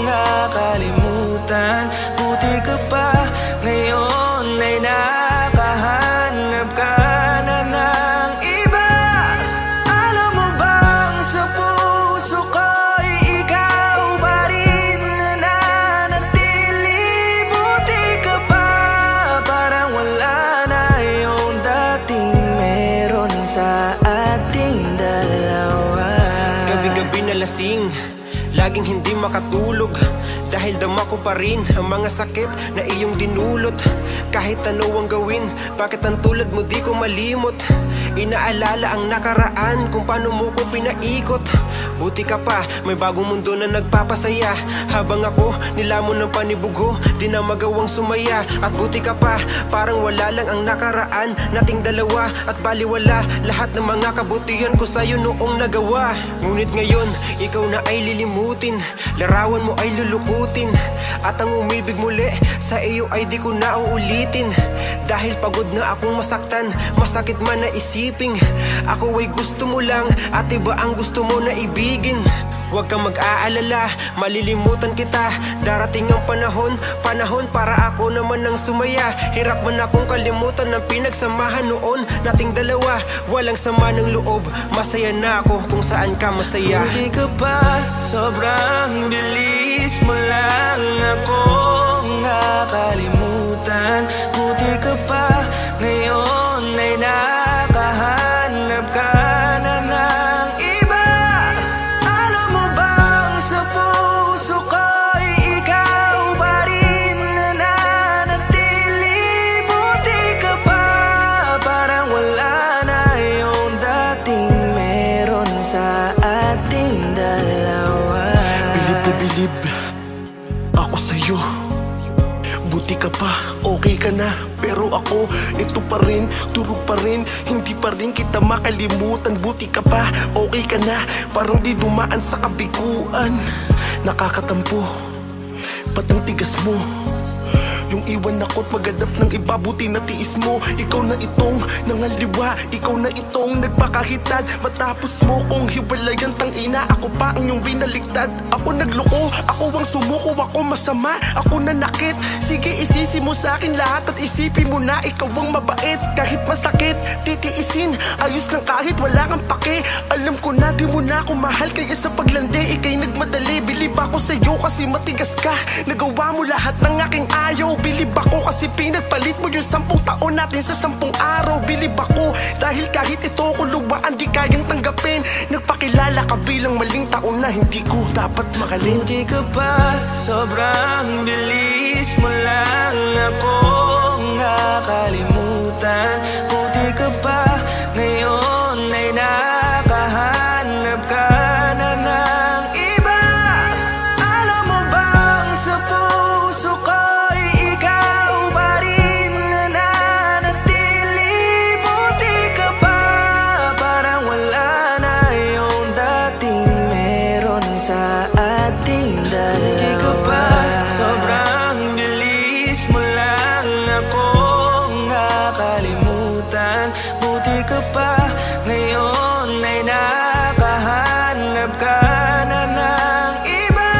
Speaker 8: nakalimutan. Buti ka pa ngayon ay nakahanap ka na ng iba. Alam mo bang sa puso ko'y ikaw pa rin nananatili. Buti ka pa, parang wala na yung dating meron sa ating dalawa.
Speaker 9: Gabi-gabi na lasing, laging hindi makatulog, dahil dama ko pa rin ang mga sakit na iyong dinulot. Kahit ano ang gawin, bakit ang tulad mo di ko malimot? Inaalala ang nakaraan, kung paano mo ko pinaikot. Buti ka pa, may bagong mundo na nagpapasaya. Habang ako, nilamon ng panibugho, di na magawang sumaya. At buti ka pa, parang wala lang ang nakaraan nating dalawa. At baliwala lahat ng mga kabutihan ko sa'yo noong nagawa. Ngunit ngayon, ikaw na ay lilimutin, larawan mo ay lulukutin, at ang umibig muli sa iyo ay di ko na uulitin. Dahil pagod na akong masaktan, masakit man na isiping ako ay gusto mo lang at iba ang gusto mo na ibigin. Huwag kang mag-aalala, malilimutan kita. Darating ang panahon, panahon para ako naman ang sumaya. Hirap man akong kalimutan ng pinagsamahan noon nating dalawa. Walang sama ng loob, masaya na ako kung saan ka masaya.
Speaker 8: Buti ka pa, sobrang bilis mo lang ako nakalimutan. Buti ka pa, ngayon ay nakahanap ka na ng iba. Alam mo bang sa puso ko'y ikaw pa rin nananatili. Buti ka pa, parang wala na yung dating meron sa ating dalawa.
Speaker 10: Bilib na bilib ako sa'yo. Buti ka pa, okay ka na. Pero ako, ito pa rin, turog pa rin, hindi pa rin kita makalimutan. Buti ka pa, okay ka na, parang di dumaan sa kabiguan. Nakakatampo, ba't ang tigas mo? Yung iwan ako't maghanap ng iba, buti na tiis mo. Ikaw na itong nangaliwa, ikaw na itong nagpakahitad. Matapos mo kong hiwalayan, tangina, ako pa ang iyong binaligtad. Ako nagloko, ako ang sumuko, ako masama, ako nanakit. Sige, isisi mo sa akin lahat at isipin mo na ikaw ang mabait. Kahit masakit, titiisin, ayos lang kahit wala kang pake. Alam ko na di mo na ako mahal, kaya sa paglandi ikay nagmadali. Bilib ako sa'yo kasi matigas ka, nagawa mo lahat ng aking ayaw. Bilib ako kasi pinagpalit mo yung 10 taon natin sa 10 araw. Bilib ako dahil kahit ito ko luwaan di kayang tanggapin. Nagpakilala ka bilang maling taon na hindi ko dapat makalin.
Speaker 8: Buti ka pa, sobrang bilis mo lang ako nakalimutan. Buti ka pa, ngayon ay nakahanap ka na ng iba. Alam mo bang sa puso ko'y ikaw pa rin nananatili. Buti ka pa, parang wala na yung dating meron sa ating dalawa. Buti ka pa, sobrang bilis mo lang ako nakalimutan. Buti ka pa, ngayon ay nakahanap ka na ng iba.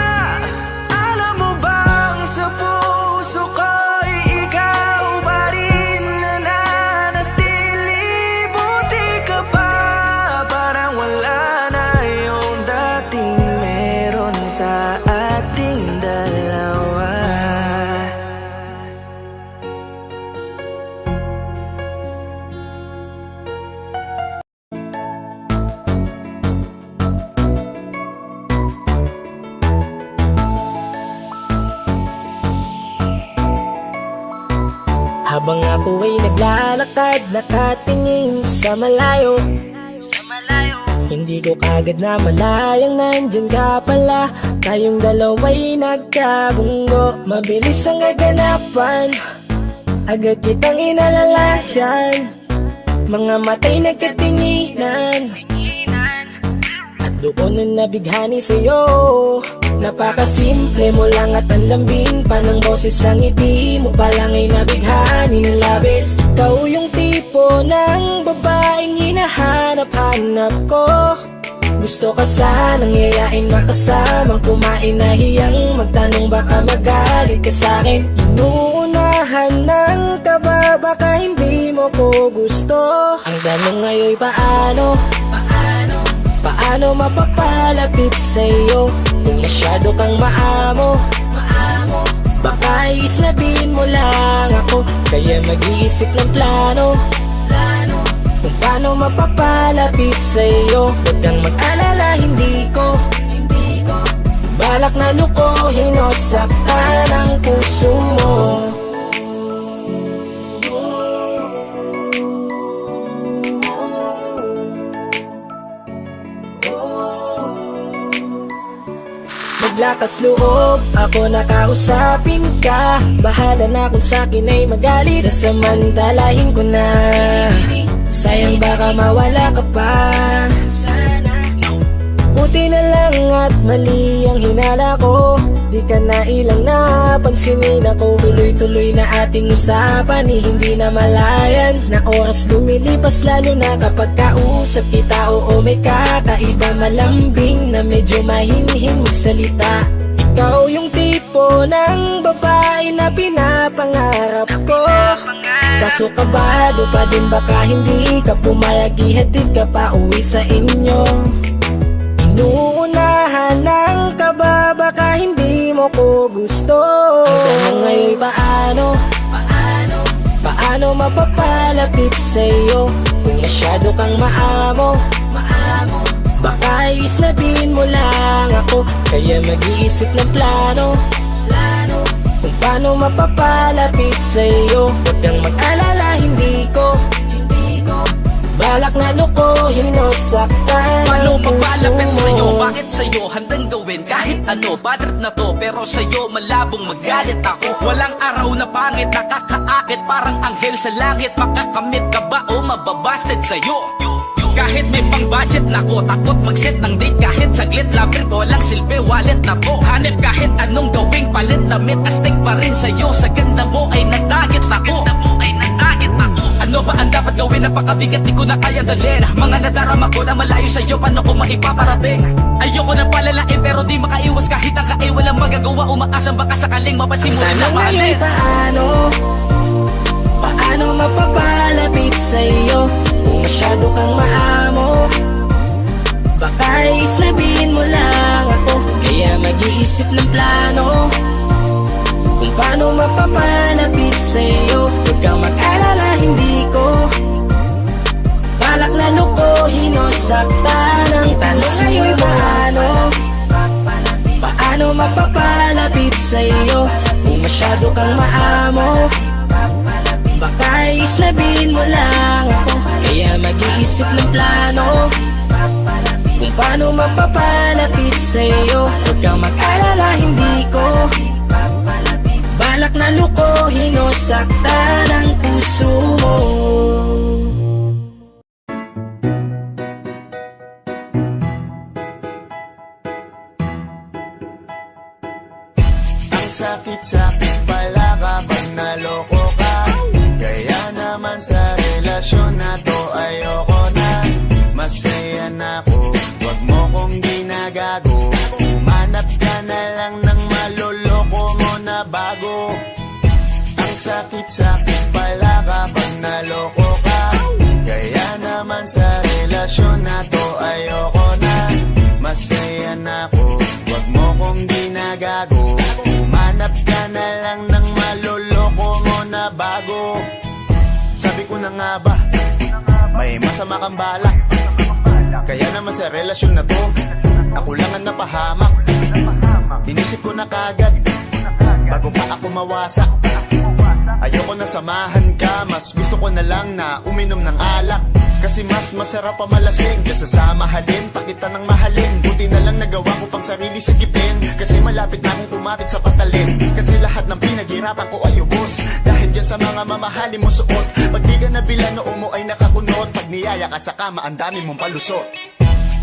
Speaker 8: Alam mo bang sa puso ko'y ikaw pa rin nananatili. Buti ka pa, parang wala na yung dating meron sa ating dalawa.
Speaker 6: Habang ako ay naglalakad, nakatingin sa malayo, hindi ko kagad na malayang nandyan ka pala. Tayong dalawa'y nagkabunggo, mabilis ang kaganapan, agad kitang inalalayan. Mga matay nagkatinginan, at doon na nabighani sa'yo. Napakasimple mo lang at ang lambing pa ng boses, ang ngiti mo palang ay nabighani ng labis. Ikaw yung tipo ng babaeng hinahanap-hanap ko, gusto ka sanang yayain makasamang kumain na hiyang magtanong baka magalit ka sa'kin. Inuunahan ng kaba baka hindi mo ko gusto. Ang tanong ngayon paano? Paano mapapalapit sa'yo kung masyado kang maamo? Baka islabin mo lang ako, kaya mag-iisip ng plano kung paano mapapalapit sa'yo. Huwag kang mag-alala, hindi ko balak na lukuhin o saktan ang puso mo. Maglakas loob, ako nakausapin ka. Bahala na kung sa'kin ay magalit, sasamantalahin ko na. Sayang baka mawala ka pa. Buti na lang at mali ang hinala ko, di ka na ilang napansinin ako. Tuloy-tuloy na ating usapan, hindi na malayan na oras lumilipas, lalo na kapag kausap kita. Oo, may kakaiba, malambing na medyo mahinhin magsalita. Ikaw yung tipo ng babae na pinapangarap ko. Kaso kabado pa din baka hindi ka pumayag, ihatid ka pa uwi sa inyo. Inuunahan ng kaba baka hindi mo ko gusto. Ang tanong ngayon paano mapapalapit sa'yo kung masyado kang maamo? Baka islabin mo lang ako, kaya mag-iisip ng plano kung paano mapapalapit sa'yo. Huwag kang mag-alala, hindi ko balak na lukuhin o saktan ang puso mo.
Speaker 11: Paano mapalapit sa'yo? Bakit sa'yo handang gawin kahit ano? Bad trip na to, pero sa'yo malabong magalit ako. Walang araw na pangit, nakakaakit parang anghel sa langit. Makakamit ka ba o mababasted sa'yo? Kahit may pang budget na ko, takot mag-set ng date kahit saglit. Labir ko walang silbi, wallet na to. Hanip kahit anong gawing palit, damit astig pa rin sa'yo. Sa ganda mo ay nagtagit ako. Ano ba ang dapat gawin? Napakabigat, di ko na kayang dalhin. Mga nadarama ko na malayo sa'yo, paano ko maipaparating? Ayoko na palalain pero di makaiwas kahit ang walang magagawa. Umaasang baka sakaling mapansin mo rin na mahalin.
Speaker 6: Paano mapapalapit sa'yo kung masyado kang maamo? Baka islabin mo lang ako, kaya mag-iisip ng plano kung paano mapapalapit sa'yo. Huwag kang mag-alala, hindi ko balak na lukuhin o saktan ang tanong ngayon paano mapapalapit sa'yo kung masyado kang maamo? Baka islabin mo lang ako, kaya mag-iisip ng plano kung paano mapapalapit sa'yo. Huwag kang mag-alala, hindi ko balak na lukuhin o saktan ang puso mo.
Speaker 12: Ang sakit-sakit pala kapag naloko ka. Kaya naman sa relasyon na to ayoko na. Masaya na ako, wag mo kong ginagago. Umanap ka na lang ng maloloko mo na bago. Ang sakit-sakit pala kapag naloko ka. Kaya naman sa relasyon na to ayoko na. Masaya na ako, wag mo kong ginagago. Umanap ka na lang ng maloloko mo na bago. Sabi ko na nga ba, may masama kang balak. Kaya naman sa relasyon na to, ako lang ang napahamak. Inisip ko na kagad, bago pa ako mawasak. Ayoko na samahan ka, mas gusto ko na lang na uminom ng alak. Kasi mas masarap pa malasing kaysa sa mahalin, pakita ng mahalin. Buti na lang nagawa ko pang sarili sigipin, kasi malapit na akong kumapit sa patalin. Kasi lahat ng pinaghirapan ko ay ubos, dahil dyan sa mga mamahalin mo suot. Pag di ka nabila noo mo ay nakakunot, pag niyaya ka sa kama ang dami mong palusot.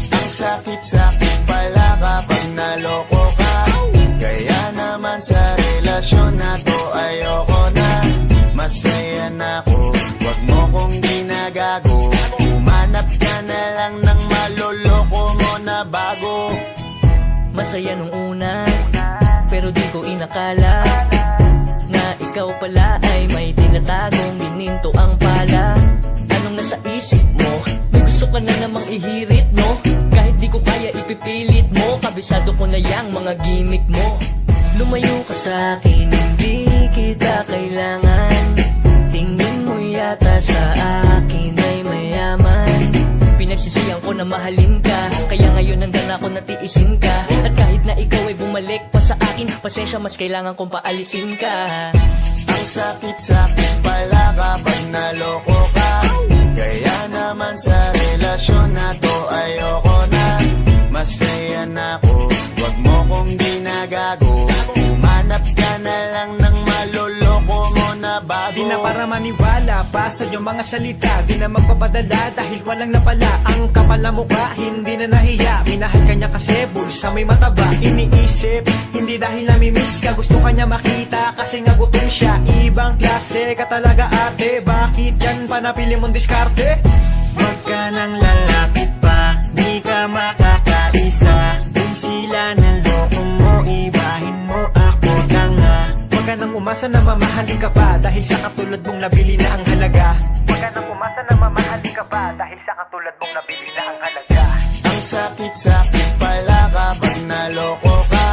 Speaker 12: Ang sakit-sakit pala kapag naloko ka. Kaya naman sa relasyon na to ayoko na. Masaya na ako, wag mo kong ginagago. Umanap ka na lang ng maloloko mo na
Speaker 13: saya nung una, pero di ko inakala na ikaw pala ay may tinatagong gininto ang pala. Anong nasa isip mo? May gusto ka na namang ihirit, no? Kahit di ko kaya ipipilit mo, kabisado ko na yang mga gimmick mo. Lumayo ka sa'kin, hindi kita kailangan. Tingin mo yata sa akin ay mayaman. Pinagsisiyan ko na mahalin ka, kaya ngayon nandang ako natiisin ka. At kahit na ikaw ay bumalik pa sa akin, pasensya, mas kailangan kong paalisin ka.
Speaker 12: Ang sakit-sakit pala kapag naloko ka. Kaya naman sa relasyon na to ayoko na. Masaya na ako, wag mo kong ginagago. Umanap ka na lang ng maloloko mo na bago.
Speaker 5: Di na para maniwala pa sa iyong mga salita, di na magpapadala dahil walang napala. Ang kapal na mukha, hindi na nahiya. Minahal ka niya kasi bulsa may mataba. Iniisip, hindi dahil namimiss ka, gusto ka niya makita kasi nga gutom siya. Ibang klase ka talaga ate, bakit yan pa napili mong diskarte?
Speaker 12: Wag ka nang lalapit pa, di ka makakaisa. Kung sila naloko mo, ibahin mo ako na nga.
Speaker 5: Wag ka nang umasa na mamahalin ka pa, dahil sa katulad mong nabili na ang halaga. Wag ka nang umasa na mamahalin ka pa, dahil sa katulad mong nabili na ang halaga.
Speaker 12: Ang sakit-sakit pala kapag naloko ka.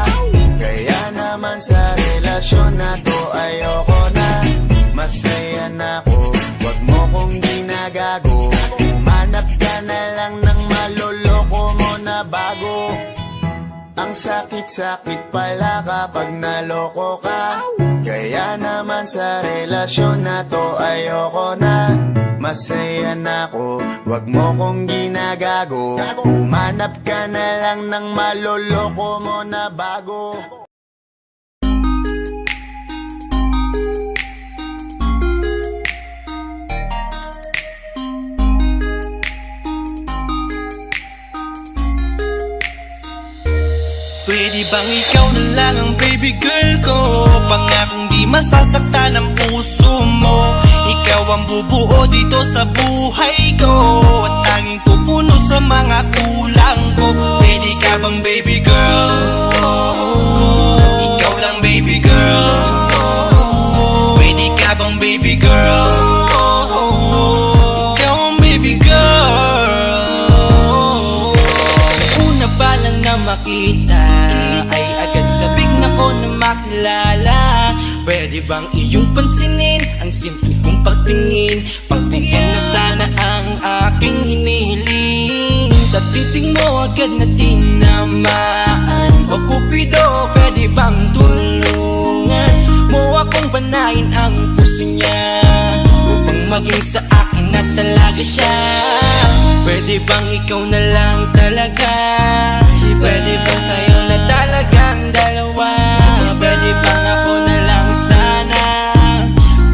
Speaker 12: Kaya naman sa relasyon na to ayoko na. Masaya na ako, wag mo kong ginagago. Umanap ka na lang ng maloloko mo na bago. Ang sakit-sakit pala kapag naloko ka. Kaya naman sa relasyon na to ayoko na. Masaya na ako, wag mo kong ginagago. Umanap ka na lang ng maloloko mo na bago.
Speaker 11: Pwede bang ikaw na lang ang baby girl ko? Pangakong di masasaktan ang puso mo. Ikaw ang bubuo dito sa buhay ko, at tanging pupuno sa mga kulang ko. Pwede ka bang baby girl? Ikaw lang baby girl. Pwede ka bang baby girl? Ikaw ang baby girl. Una pa lang na makita ay agad sabik na ko na makilala. Pwede bang iyong pansinin ang simple kong pagtingin? Pagbigyan na sana ang aking hinihiling. Sa titing mo agad na tinamaan. O Cupido, pwede bang tulungan mo akong panayin ang puso niya, upang maging sa akin na talaga siya? Pwede bang ikaw na lang talaga? Pwede bang tayo na talagang dalawa? Pwede bang ako na lang sana?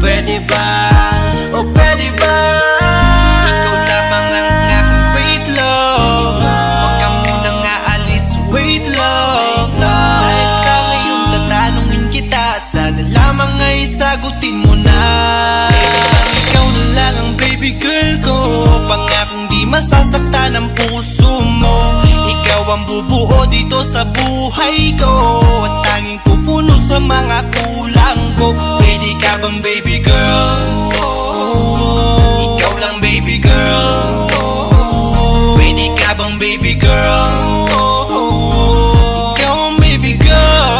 Speaker 11: Pwede ba? O pwede ba? Ikaw lamang ang aking wait love. Huwag ka munang aalis, wait love. Dahil sa ngayon tatanungin kita, at sana lamang ay sagutin mo na. Pwede bang ikaw na lang ang baby girl ko? Pangakong di masasaktan ang puso mo. Ikaw ang bubuo dito sa buhay ko, at tanging pupuno sa mga kulang ko. Pwede ka bang baby girl? Ikaw lang baby girl. Pwede ka bang baby girl? Ikaw ang baby girl.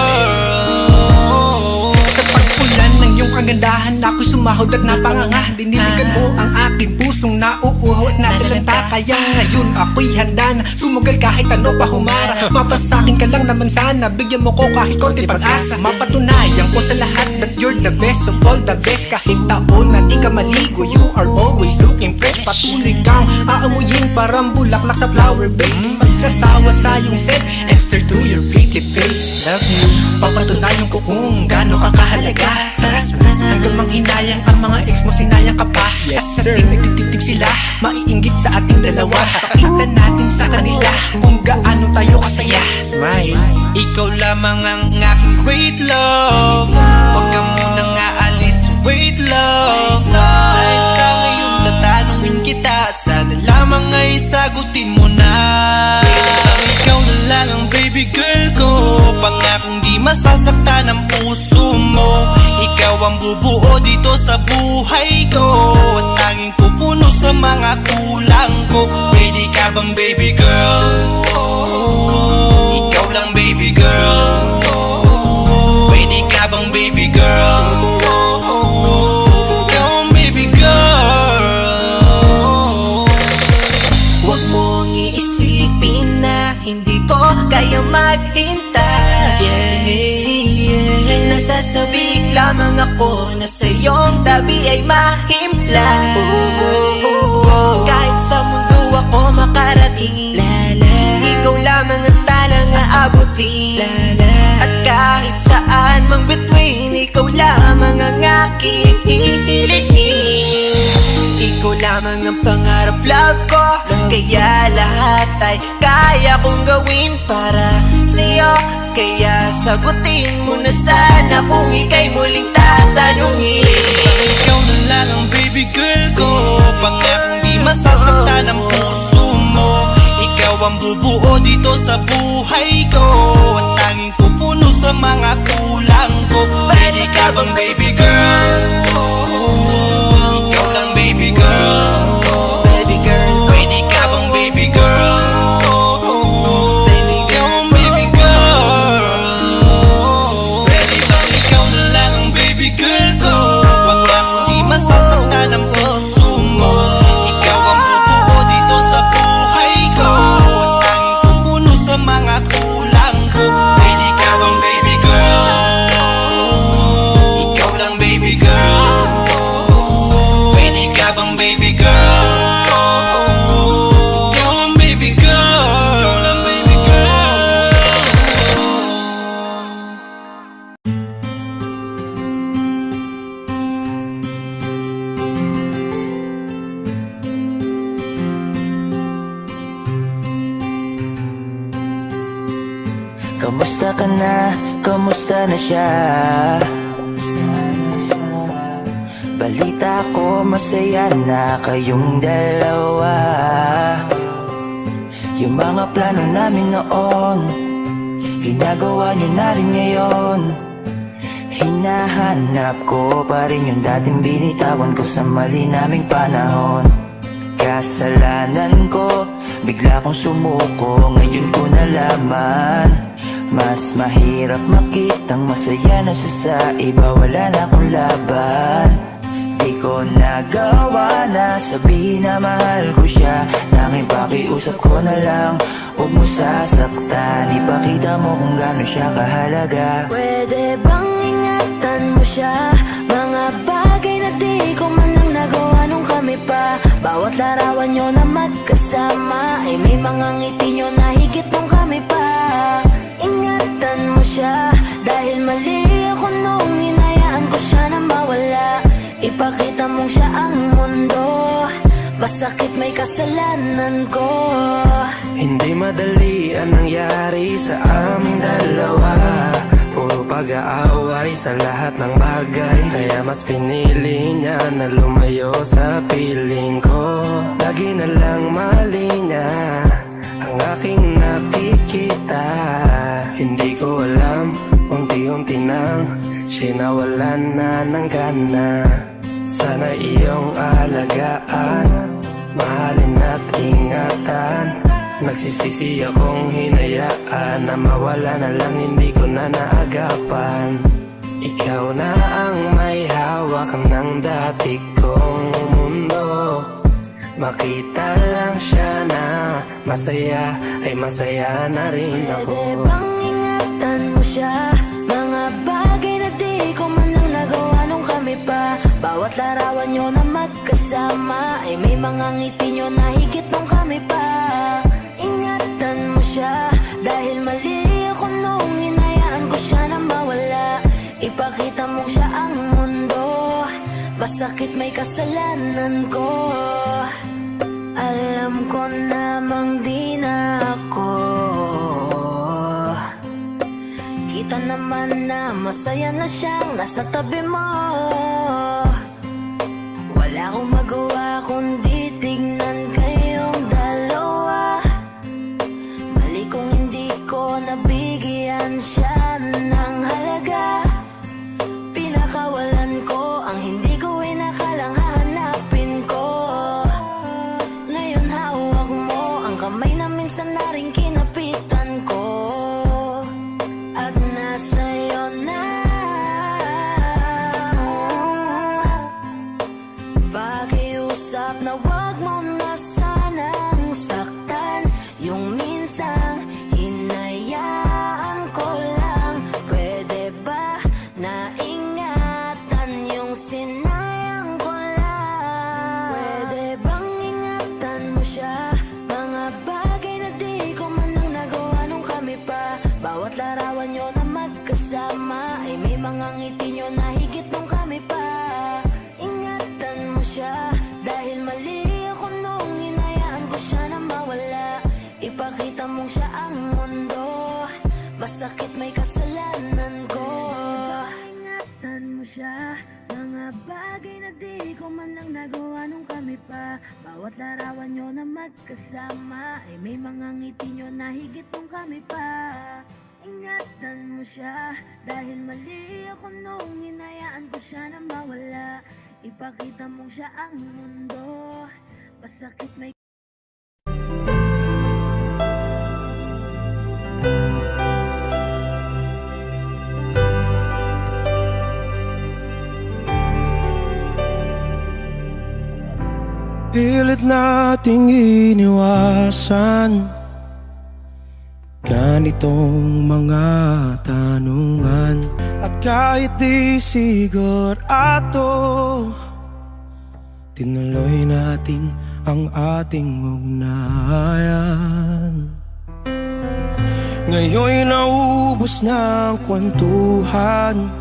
Speaker 5: Sa pagpulan ng iyong kagandahan, ako'y sumahod at napanganga. Diniligan mo ang aking pusong nauuhaw at natalanta. Kaya ngayon ako'y handa na sumugal kahit ano pa humara. Mapasakin ka lang naman sana, bigyan mo ko kahit konti pag-asa. Mapatunayan ko sa lahat that you're the best of all the best. Kahit taon na di ka maligo, you are always looking fresh. Patuloy kang aamuyin parang bulaklak sa flower base. Di magsasawa sa iyong scent and stare to your pretty face. Love you, papatunayan ko kung gaano ka kahalaga. Hanggang manghinayang ang mga ex mo, sinayang ka pa. Yes, at sa tigtig sila, maiinggit sa ating dalawa. Pakita natin sa kanila kung gaano tayo kasaya. Smile.
Speaker 11: Ikaw lamang ang aking great love. Huwag ka munang aalis, wait love. Dahil sa ngayon tatanungin kita, at sana lamang ay sagutin mo na. Pwede bang ikaw na lang ang baby girl ko? pangakong di masasaktan ang puso mo. Ikaw ang bubuo dito sa buhay ko, at tanging pupuno sa mga kulang ko. Ready ka bang baby girl? Ikaw lang baby girl. Ready ka bang baby girl? Ikaw ang baby girl.
Speaker 2: Huwag mong iisipin na hindi ko kaya maghintay. Nasasabik lamang ako na sa iyong tabi ay mahimpla. Kahit sa mundo ako makarating, ikaw lamang ang talang aabutin. At kahit saan mang between, ikaw lamang ang aking hihilihin. Ikaw lamang ang pangarap love ko, kaya lahat ay kaya kong gawin para sa'yo. Kaya sagutin mo na sana kung ika'y muling tatanungin.
Speaker 11: Ikaw na lang ang baby girl ko, pangakong di masasaktan ang puso mo. Ikaw ang bubuo dito sa buhay ko, at tanging pupuno sa mga kulang ko. Ready ka bang baby girl? Ikaw lang baby girl. Baby girl. Ready ka bang baby girl? Masasaktan ang puso mo. Ikaw ang bubuo dito sa buhay ko, at tanging pupuno sa mga kulang ko. Ready ka bang baby girl? Ikaw lang baby girl. Ready ka bang baby girl? Ikaw ang baby girl. Ikaw lang baby girl.
Speaker 6: Kamusta ka na? Kamusta na siya? Balita ko masaya na kayong dalawa. Yung mga plano namin noon, ginagawa niyo na rin ngayon. Hinahanap ko pa rin yung dating binitawan ko sa mali naming panahon. Kasalanan ko, bigla kong sumuko, ngayon ko nalaman. Mas mahirap makitang masaya na siya sa iba, wala na akong laban. Di ko nagawa na sabihin na mahal ko siya, tanging pakiusap ko na lang, huwag mo sasaktan. Ipakita mo kung gano'n siya kahalaga.
Speaker 3: Pwede bang ingatan mo siya? Mga bagay na di ko man lang nagawa nung kami pa. Bawat larawan nyo na magkasama ay may mga ngiti nyo na higit nung kami pa. Ingatan mo siya, dahil mali ako nung hinayaan ko siya na mawala. Ipakita mong siya ang mundo, masakit may kasalanan ko.
Speaker 14: Hindi madali ang nangyari sa aming dalawa. Puro pag-aaway sa lahat ng bagay, kaya mas pinili niya na lumayo sa piling ko. Lagi na lang mali niya ang aking nakikita. Hindi ko alam, unti-unti nang siya nawalan na ng gana. Sana iyong alagaan, mahalin at ingatan. Nagsisisi akong hinayaan na mawala na lang, hindi ko na naagapan. Ikaw na ang may hawak ng dati kong mundo. Makita lang siya na masaya, ay masaya na rin ako.
Speaker 3: Pwede bang ingatan mo siya? Mga bagay na di ko man lang nagawa nung kami pa. Bawat larawan nyo na magkasama ay may mga ngiti nyo na higit nung kami pa. Ingatan mo siya, dahil mali ako nung hinayaan ko siya na mawala. Ipakita mo siya ang mundo, masakit may kasalanan ko. Alam ko namang di na ako. Kita naman na masaya na siyang nasa tabi mo. Wala akong magawa kundi tignan kayong dalawa. Mali kung hindi ko nabigyan siya minsan na rin kinapitan ko at nasa'yo na. Pakiusap na wag mo na sanang saktan, yung minsang hinayaan ko lang. Pwede ba na ingatan yung sinayang ko lang? Pwede bang ingatan mo siya? Mga bagay na di ko man lang nagawa nung kami pa. Bawat larawan nyo na magkasama ay may mga ngiti nyo na higit nung kami pa. Ingatan mo siya dahil mali ako nung hinayaan ko siya na mawala. Ipakita mong siya ang mundo, masakit may kasalanan ko. Ingatan mo siya, mga bagay na di ko man lang nagawa nung kami pa. Bawat larawan nyo na magkasama ay may mga ngiti nyo na higit nung kami pa. Ingatan mo siya dahil mali ako nung hinayaan ko siya na mawala. Ipakita mong siya ang mundo, masakit may
Speaker 15: pilit nating iniwasan ganitong mga tanungan. At kahit di sigurado, tinuloy natin ang ating ugnayan. Ngayon'y naubos na ang kwentuhan,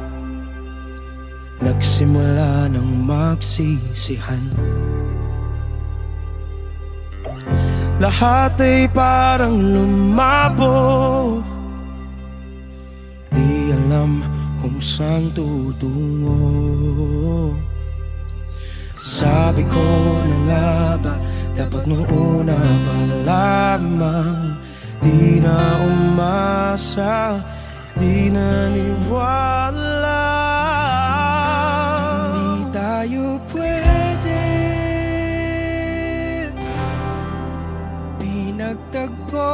Speaker 15: nagsimula ng magsisihan. Lahat ay parang lumabo, di alam kung saan tutungo. Sabi ko na nga ba, dapat nung una pa lamang di na umasa, di naniwala. Hindi tayo pwede nagtagpo,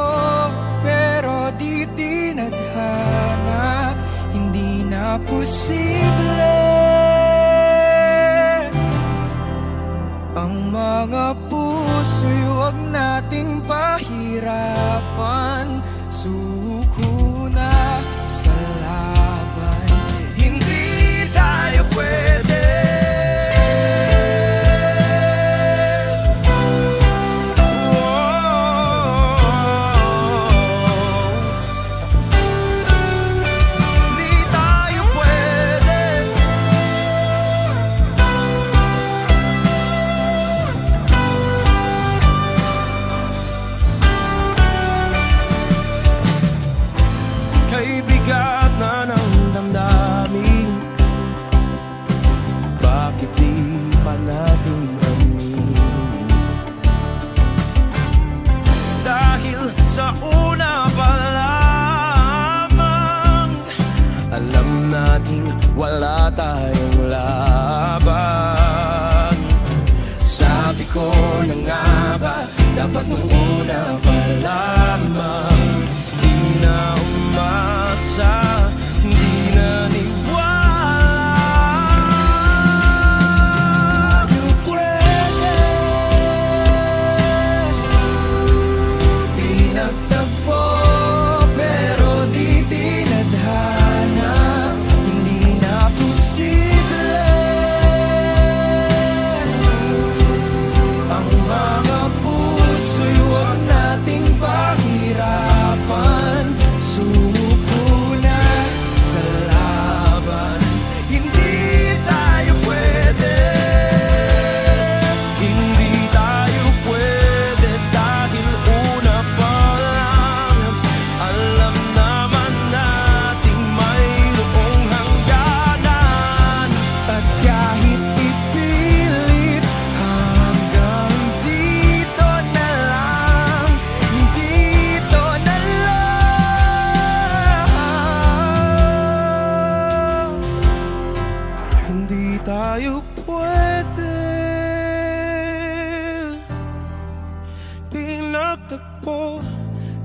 Speaker 15: pero di tinadhana. Hindi na posible ang mga puso'y huwag nating pahirapan. Suko na sa laban, hindi tayo pwede. Bigat na ng damdamin, bakit di pa natin aminin? Dahil sa una pa lamang, alam nating wala tayong laban. Sabi ko na nga ba, dapat nung una pa lamang di na umasa, di naniwala. Tayo pwede di nagtagpo, pero di tinadhana. Hindi na posible ang mga puso'y huwag nating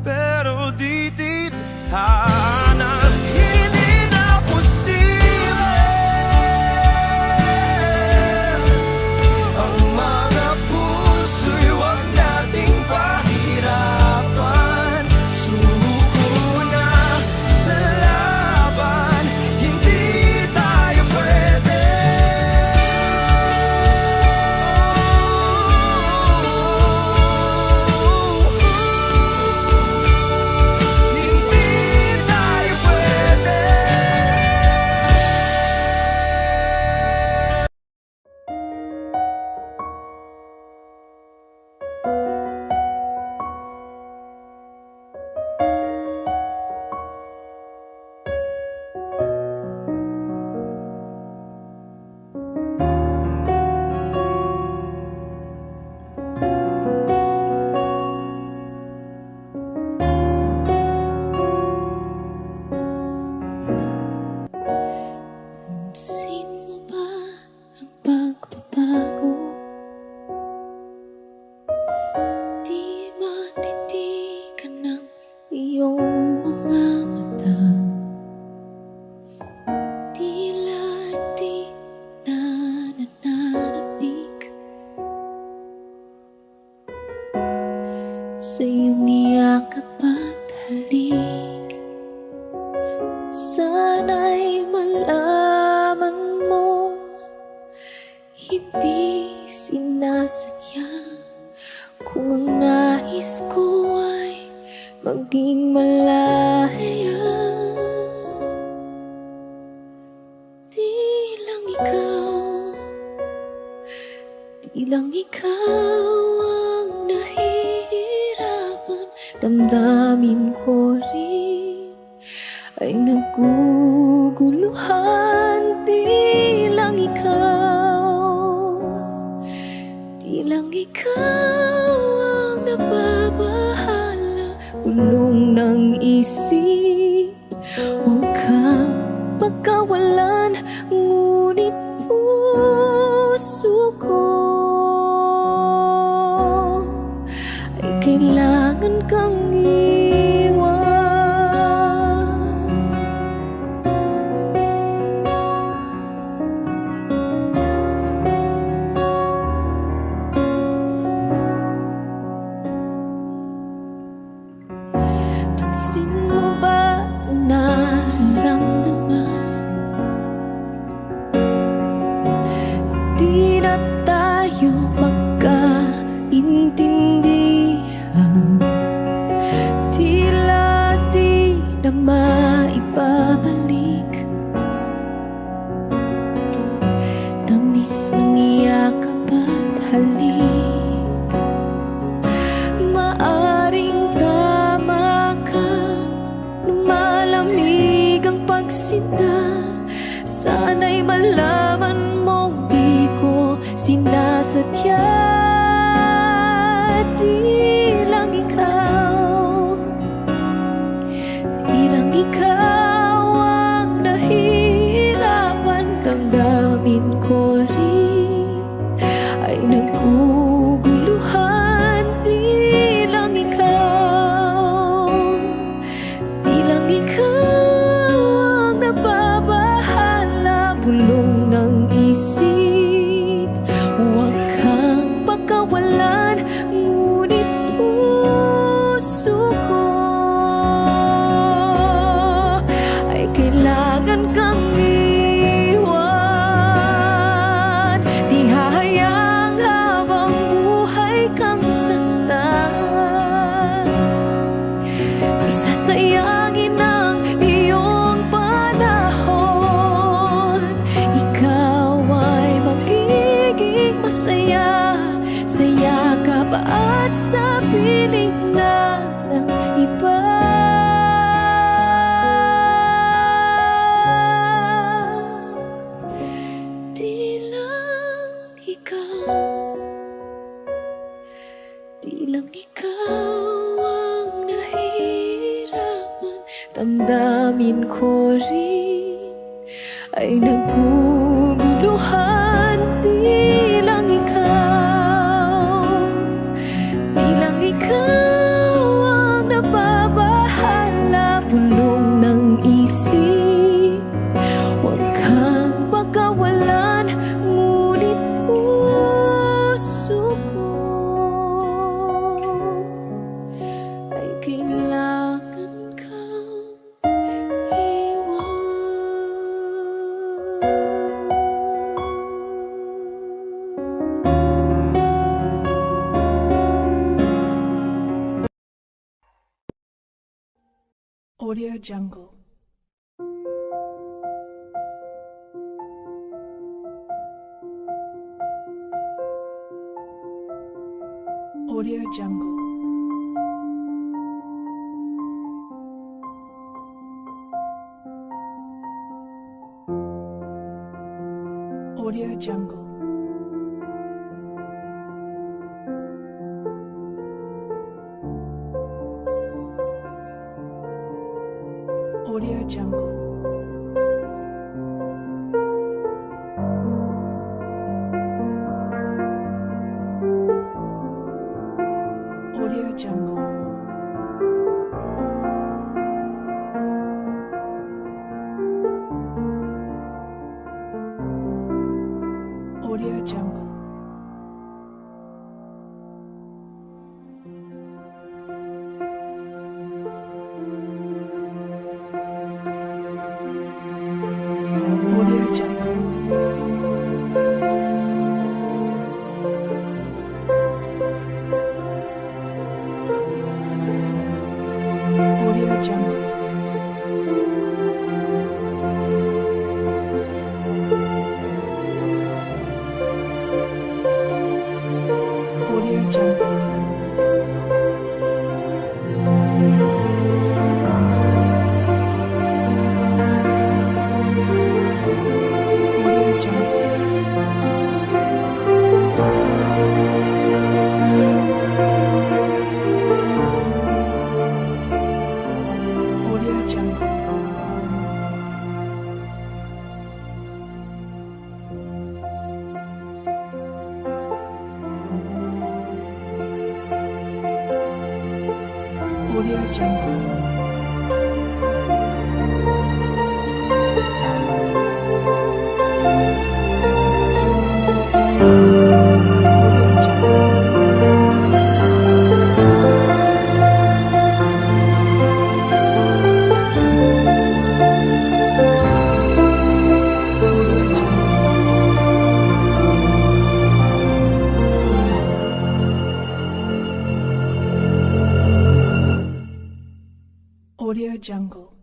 Speaker 15: pero di tinadhana. Hindi na posible ang mga puso'y wag nating pahirapan. Sumuko na sa laban, hindi tayo pwede.
Speaker 3: Pansin mo ba ang pagbabago? Di matitigan ng iyong mga mata. Tila di na nananabik sa iyong iyakap at halik. Sana'y malaman mong hindi sinasadya. Kung ang nais ko ay maging malaya, di lang ikaw ang nahihirapan. Damdamin ko rin ay naguguluhan. Di lang ikaw ang nababahala. Bulong ng isip, huwag kang pagkawalan. Ngunit puso ko ay kailangan kang iwan. Pansin mo ba ito nararamdaman? Di na tayo magkaintindihan. Tila di na maibabalik. Tamis ng iyakap at halik. Maaring tama ka, lumalamig ang pagsinta. Sana'y malaman mong di ko sinasadya. Di lang ikaw ang nahihirapan. Damdamin ko rin ay naguguluhan. Di lang ikaw ang nababahala. Bulong ng isip, huwag kang pagkawalan. Ngunit puso ko ay kailangan kang iwan. Di hahayang habang buhay kang saktan. Di sasayangin ang iyong panahon. Ikaw ay magiging masaya sa yakap at sa piling na ng iba. Di lang ikaw ang nahihirapan. Damdamin ko rin ay naguguluhan. Di lang ikaw ang nababahala. kailangan kang iwan.
Speaker 16: Audio Jungle. Audio Jungle. Audio Jungle. Audio Jungle. Audio Jungle. Audio Jungle. Audio Jungle. Audio Jungle. Audio Jungle. Audio Jungle. Audio Jungle. Audio Jungle. Audio Jungle.